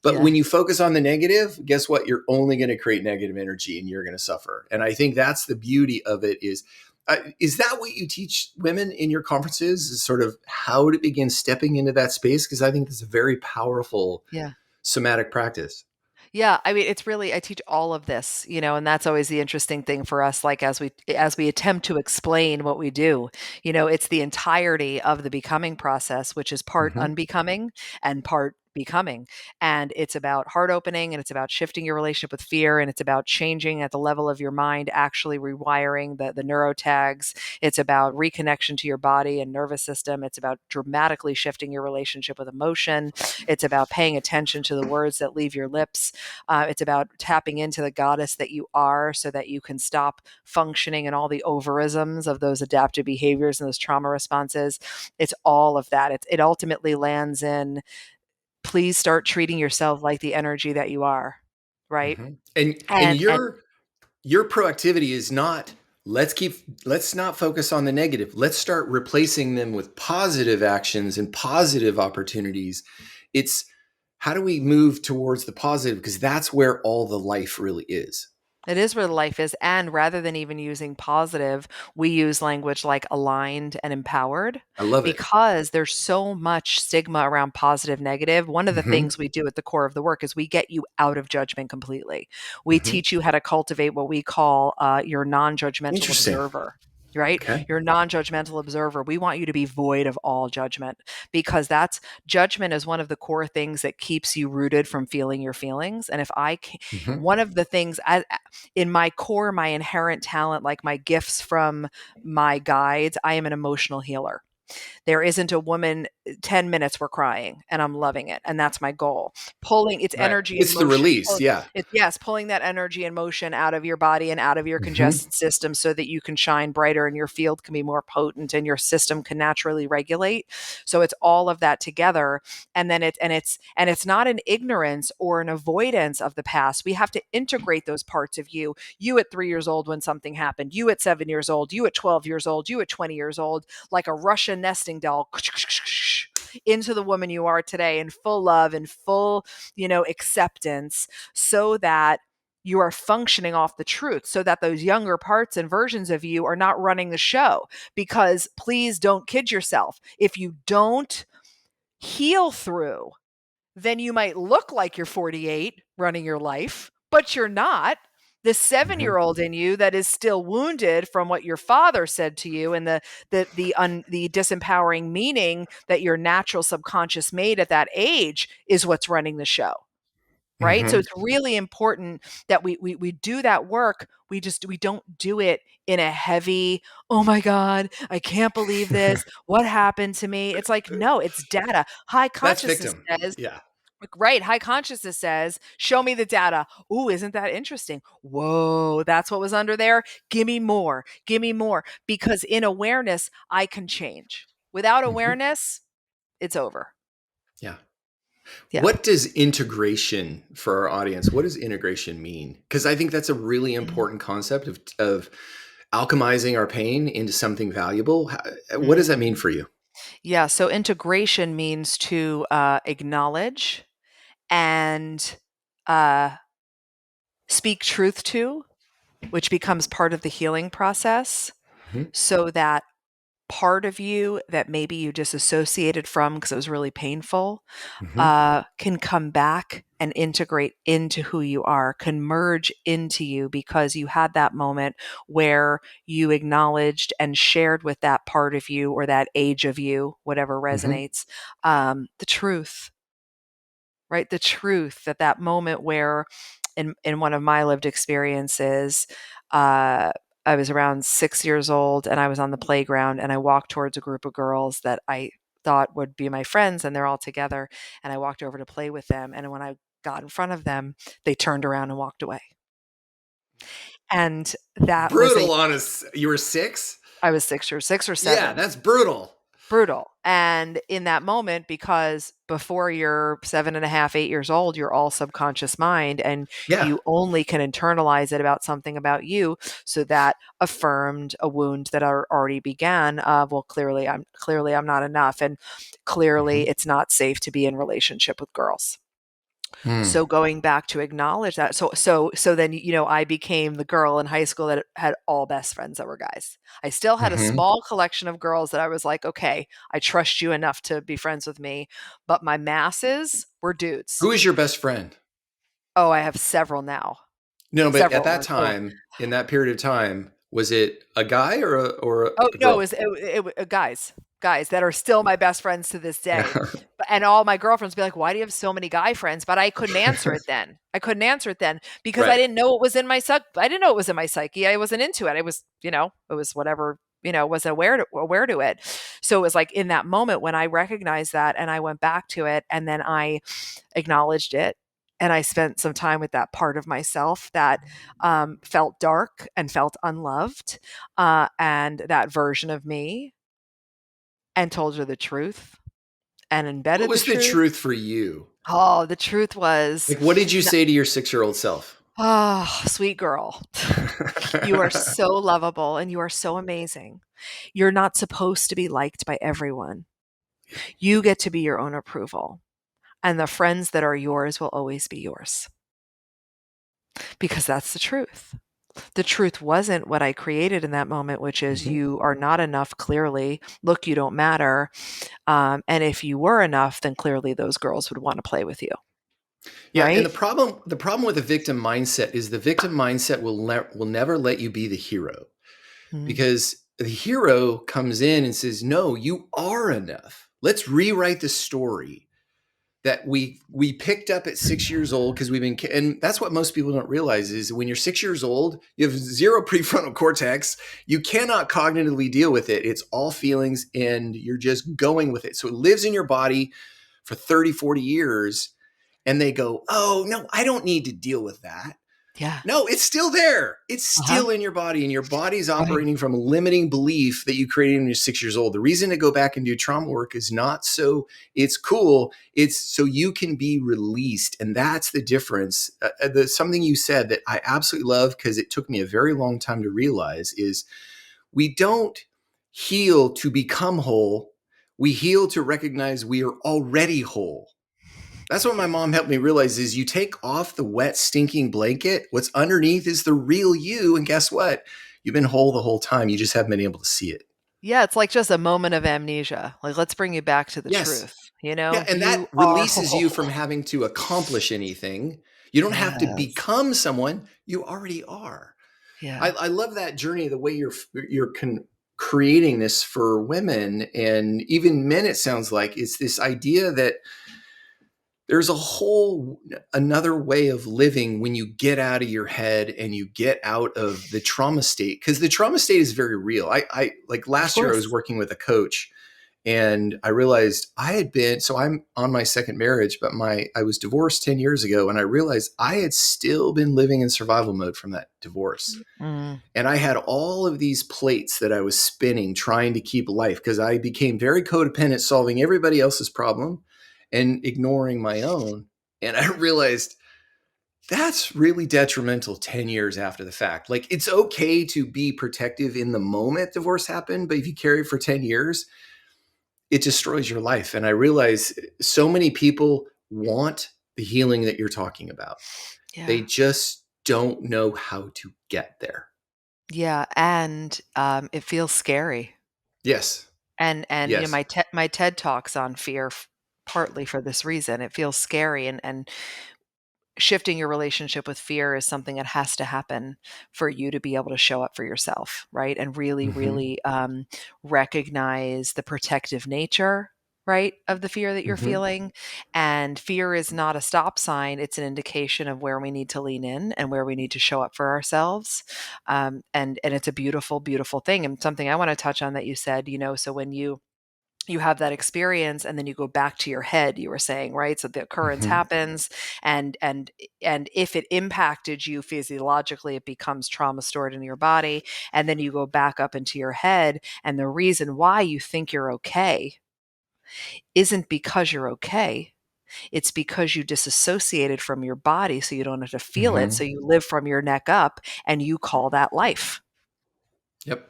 But Yeah. when you focus on the negative, guess what? You're only going to create negative energy and you're going to suffer. And I think that's the beauty of it is that what you teach women in your conferences, is sort of how to begin stepping into that space? Because I think that's a very powerful somatic practice. Yeah, I mean, it's really, I teach all of this, and that's always the interesting thing for us. Like as we attempt to explain what we do, it's the entirety of the becoming process, which is part unbecoming and part becoming. And it's about heart opening, and it's about shifting your relationship with fear, and it's about changing at the level of your mind, actually rewiring the neurotags. It's about reconnection to your body and nervous system. It's about dramatically shifting your relationship with emotion. It's about paying attention to the words that leave your lips. It's about tapping into the goddess that you are so that you can stop functioning in all the overisms of those adaptive behaviors and those trauma responses. It's all of that. It ultimately lands in, please start treating yourself like the energy that you are, right? And your proactivity is not, let's not focus on the negative. Let's start replacing them with positive actions and positive opportunities. It's, how do we move towards the positive? Because that's where all the life really is. It is where the life is. And rather than even using positive, we use language like aligned and empowered, I love it. because there's so much stigma around positive, negative. One of the things we do at the core of the work is we get you out of judgment completely. We teach you how to cultivate what we call your non-judgmental observer. Right? Okay. Your non-judgmental observer. We want you to be void of all judgment, because judgment is one of the core things that keeps you rooted from feeling your feelings. And if one of the things in my core, my inherent talent, like my gifts from my guides, I am an emotional healer. There isn't a woman, 10 minutes we're crying and I'm loving it. And that's my goal. Pulling its energy and It's motion. the release. Pulling that energy and motion out of your body and out of your congested system so that you can shine brighter and your field can be more potent and your system can naturally regulate. So it's all of that together. And then it's not an ignorance or an avoidance of the past. We have to integrate those parts of you at 3 years old when something happened, you at 7 years old, you at 12 years old, you at 20 years old, like a Russian nesting doll, into the woman you are today, in full love and full, acceptance, so that you are functioning off the truth, so that those younger parts and versions of you are not running the show. Because please don't kid yourself. If you don't heal through, then you might look like you're 48 running your life, but you're not. The 7-year-old in you that is still wounded from what your father said to you, and the disempowering meaning that your natural subconscious made at that age, is what's running the show. Right. So it's really important that we do that work. We don't do it in a heavy, oh my God, I can't believe this. What happened to me? It's like, no, it's data. High consciousness says, right. High consciousness says, show me the data. Ooh, isn't that interesting? Whoa, that's what was under there. Give me more. Give me more. Because in awareness, I can change. Without awareness, it's over. Yeah. Yeah. What does integration, for our audience, what does integration mean? Because I think that's a really important concept of alchemizing our pain into something valuable. What does that mean for you? Yeah. So integration means to acknowledge and speak truth to, which becomes part of the healing process, so that part of you that maybe you disassociated from because it was really painful, can come back and integrate into who you are, can merge into you because you had that moment where you acknowledged and shared with that part of you or that age of you, whatever resonates, the truth, right? The truth at that moment where in one of my lived experiences, I was around 6 years old and I was on the playground and I walked towards a group of girls that I thought would be my friends and they're all together. And I walked over to play with them. And when I got in front of them, they turned around and walked away. And that was Brutal on us. You were 6? I was 6 or 7. Yeah, that's brutal. Brutal. And in that moment, because before you're 7.5, 8 years old, you're all subconscious mind and Yeah. you only can internalize it about something about you. So that affirmed a wound that already began of, well, clearly I'm not enough. And clearly it's not safe to be in relationship with girls. So going back to acknowledge that. So then, I became the girl in high school that had all best friends that were guys. I still had a small collection of girls that I was like, okay, I trust you enough to be friends with me. But my masses were dudes. Who is your best friend? Oh, I have several now. No, but at Several. that time, in that period of time, was it a guy or Oh a no, girl? it was guys that are still my best friends to this day. And all my girlfriends be like, "Why do you have so many guy friends?" But I couldn't answer it then. I couldn't answer it then because I Right. didn't know it was in my I didn't know it was in my psyche. I wasn't into it. I was, it was whatever, wasn't aware to it. So it was like in that moment when I recognized that and I went back to it and then I acknowledged it. And I spent some time with that part of myself that felt dark and felt unloved, and that version of me, and told her the truth and What embedded the was the truth. truth for you? Oh, the truth was, Like, what did you say to your 6-year-old self? oh, sweet girl, you are so lovable and you are so amazing. You're not supposed to be liked by everyone. You get to be your own approval. And the friends that are yours will always be yours. Because that's the truth. The truth wasn't what I created in that moment, which is you are not enough, clearly. Look, you don't matter. And if you were enough, then clearly those girls would want to play with you. Yeah, and Right? the problem with the victim mindset is the victim mindset will never let you be the hero, Mm. because the hero comes in and says, "No, you are enough. Let's rewrite the story that we picked up at 6 years old because we've been." And that's what most people don't realize is when you're 6 years old, you have zero prefrontal cortex. You cannot cognitively deal with it. It's all feelings, and you're just going with it. So it lives in your body for 30, 40 years. And they go, "Oh, no, I don't need to deal with that." Yeah. No, it's still there. It's Uh-huh. still in your body, and your body's Right. operating from a limiting belief that you created when you're 6 years old. The reason to go back and do trauma work is not so it's cool. It's so you can be released. And that's the difference. Something you said that I absolutely love, because it took me a very long time to realize, is we don't heal to become whole. We heal to recognize we are already whole. That's what my mom helped me realize is you take off the wet, stinking blanket. What's underneath is the real you. And guess what? You've been whole the whole time. You just haven't been able to see it. Yeah, it's like just a moment of amnesia. Like, let's bring you back to the Yes. truth. Yeah. And that You are releases you from whole. having to accomplish anything. You don't have to Yes. become someone. You already are. Yeah. I love that journey, the way you're creating this for women and even men. It sounds like it's this idea that there's a whole another way of living when you get out of your head and you get out of the trauma state, because the trauma state is very real. I like Of last year I was course. working with a coach, and I realized I'm on my second marriage, but I was divorced 10 years ago, and I realized I had still been living in survival mode from that divorce. Mm. And I had all of these plates that I was spinning, trying to keep life, because I became very codependent, solving everybody else's problem and ignoring my own. And I realized that's really detrimental 10 years after the fact. Like, it's okay to be protective in the moment divorce happened, but if you carry it for 10 years, it destroys your life. And I realize so many people want the healing that you're talking about. They Yeah. just don't know how to get there. Yeah. And it feels scary. Yes. And Yes. my TED Talks on fear partly for this reason. It feels scary, and shifting your relationship with fear is something that has to happen for you to be able to show up for yourself, right? And really, Mm-hmm. really recognize the protective nature, right, of the fear that you're Mm-hmm. feeling. And fear is not a stop sign; it's an indication of where we need to lean in and where we need to show up for ourselves. And it's a beautiful, beautiful thing. And something I want to touch on that you said, so when you have that experience and then you go back to your head, you were saying, right? So the occurrence Mm-hmm. happens, and if it impacted you physiologically, it becomes trauma stored in your body. And then you go back up into your head, and the reason why you think you're okay isn't because you're okay. It's because you disassociated from your body so you don't have to feel it. Mm-hmm. So you live from your neck up, and you call that life. Yep.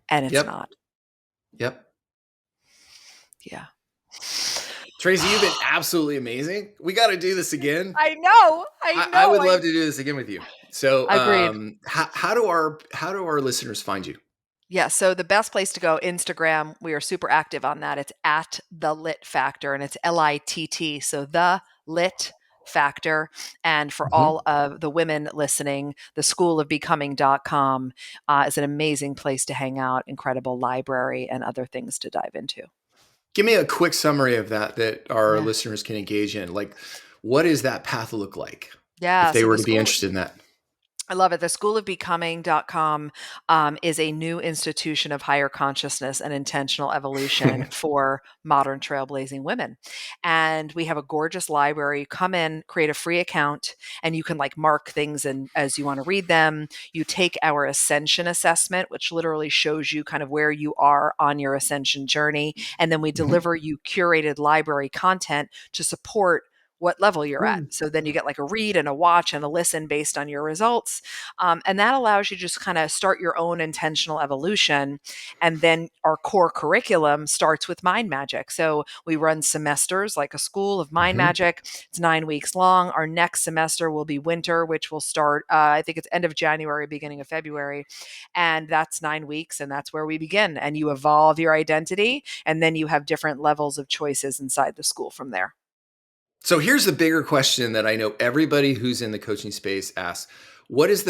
And it's Yep. not. Yep. Yeah. Tracy, you've been absolutely amazing. We got to do this again. I know. I would love to do this again with you. So, Agreed. how do our listeners find you? Yeah, so the best place to go, Instagram. We are super active on that. It's at the Lit Factor, and it's LITT. So the Lit Factor. And for Mm-hmm. all of the women listening, the schoolofbecoming.com is an amazing place to hang out, incredible library, and other things to dive into. Give me a quick summary of that our Yeah. listeners can engage in. Like, what does that path look like if Yeah. they So were the to be school, interested in that? I love it. The schoolofbecoming.com is a new institution of higher consciousness and intentional evolution for modern trailblazing women. And we have a gorgeous library. You come in, create a free account, and you can mark things and as you want to read them. You take our ascension assessment, which literally shows you kind of where you are on your ascension journey. And then we Mm-hmm. deliver you curated library content to support what level you're at. So then you get a read and a watch and a listen based on your results. And that allows you to just kind of start your own intentional evolution. And then our core curriculum starts with mind magic. So we run semesters like a school of mind Mm-hmm. magic. It's 9 weeks long. Our next semester will be winter, which will start, I think it's end of January, beginning of February. And that's 9 weeks. And that's where we begin. And you evolve your identity. And then you have different levels of choices inside the school from there. So here's the bigger question that I know everybody who's in the coaching space asks. What is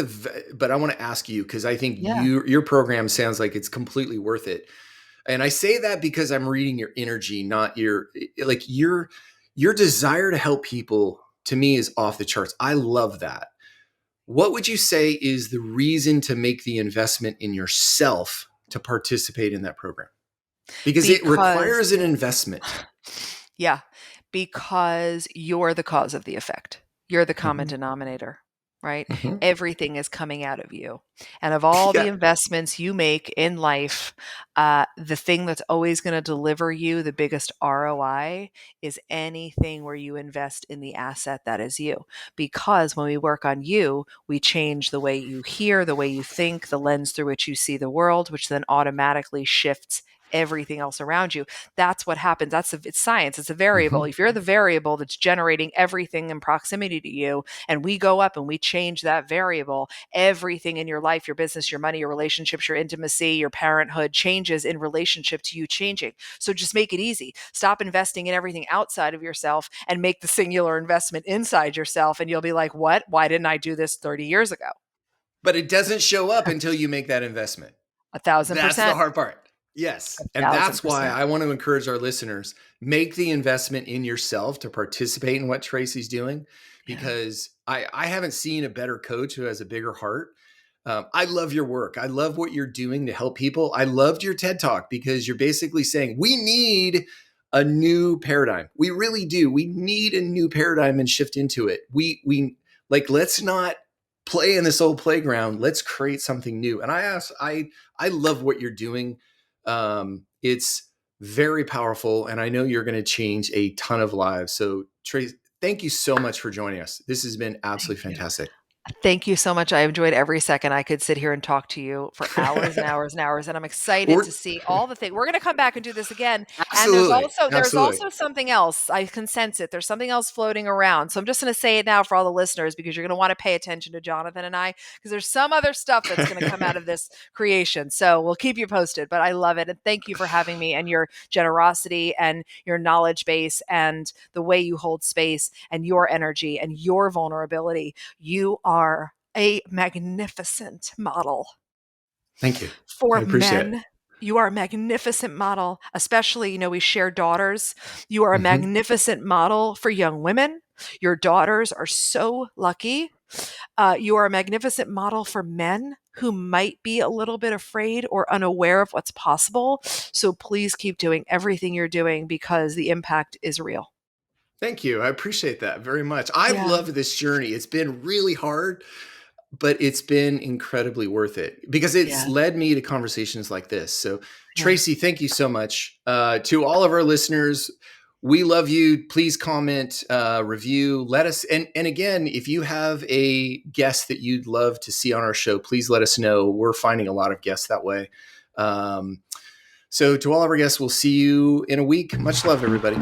but I want to ask you, because I think Yeah. your program sounds like it's completely worth it. And I say that because I'm reading your energy, not your desire to help people, to me, is off the charts. I love that. What would you say is the reason to make the investment in yourself to participate in that program? Because it Because, requires an investment. yeah, because you're the cause of the effect. You're the common Mhm. denominator, right? Mhm. Everything is coming out of you. And of all the Yeah. investments you make in life, the thing that's always going to deliver you the biggest ROI is anything where you invest in the asset that is you. Because when we work on you, we change the way you hear, the way you think, the lens through which you see the world, which then automatically shifts everything else around you. That's what happens. It's science. It's a variable. Mhm. If you're the variable that's generating everything in proximity to you, and we go up and we change that variable, everything in your life, your business, your money, your relationships, your intimacy, your parenthood changes in relationship to you changing. So just make it easy. Stop investing in everything outside of yourself and make the singular investment inside yourself. And you'll be like, what? Why didn't I do this 30 years ago? But it doesn't show up until you make that investment. A thousand That's the percent. hard part. Yes. A And thousand that's why percent. I want to encourage our listeners, make the investment in yourself to participate in what Tracy's doing, Yeah. because I haven't seen a better coach who has a bigger heart. I love your work. I love what you're doing to help people. I loved your TED Talk because you're basically saying we need a new paradigm. We really do. We need a new paradigm and shift into it. We let's not play in this old playground. Let's create something new. And I love what you're doing. It's very powerful, and I know you're going to change a ton of lives. So, Trace, thank you so much for joining us. This has been Thank absolutely you. fantastic. Thank you so much. I enjoyed every second. I could sit here and talk to you for hours and hours and hours, and I'm excited We're, to see all the things. We're going to come back and do this again. And absolutely. there's Absolutely. also something else. I can sense it. There's something else floating around. So I'm just going to say it now for all the listeners, because you're going to want to pay attention to Jonathan and I, because there's some other stuff that's going to come out of this creation. So we'll keep you posted, but I love it. And thank you for having me, and your generosity and your knowledge base and the way you hold space and your energy and your vulnerability. You are a magnificent model Thank you. for I appreciate it. men. You are a magnificent model, especially, we share daughters. You are a Mhm. magnificent model for young women. Your daughters are so lucky. You are a magnificent model for men who might be a little bit afraid or unaware of what's possible. So please keep doing everything you're doing, because the impact is real. Thank you. I appreciate that very much. I've Yeah. loved this journey. It's been really hard, but it's been incredibly worth it, because it's Yeah. led me to conversations like this. So, Yeah. Tracy, thank you so much. To all of our listeners, we love you. Please comment, review, let us. And again, if you have a guest that you'd love to see on our show, please let us know. We're finding a lot of guests that way. So, to all of our guests, we'll see you in a week. Much love, everybody.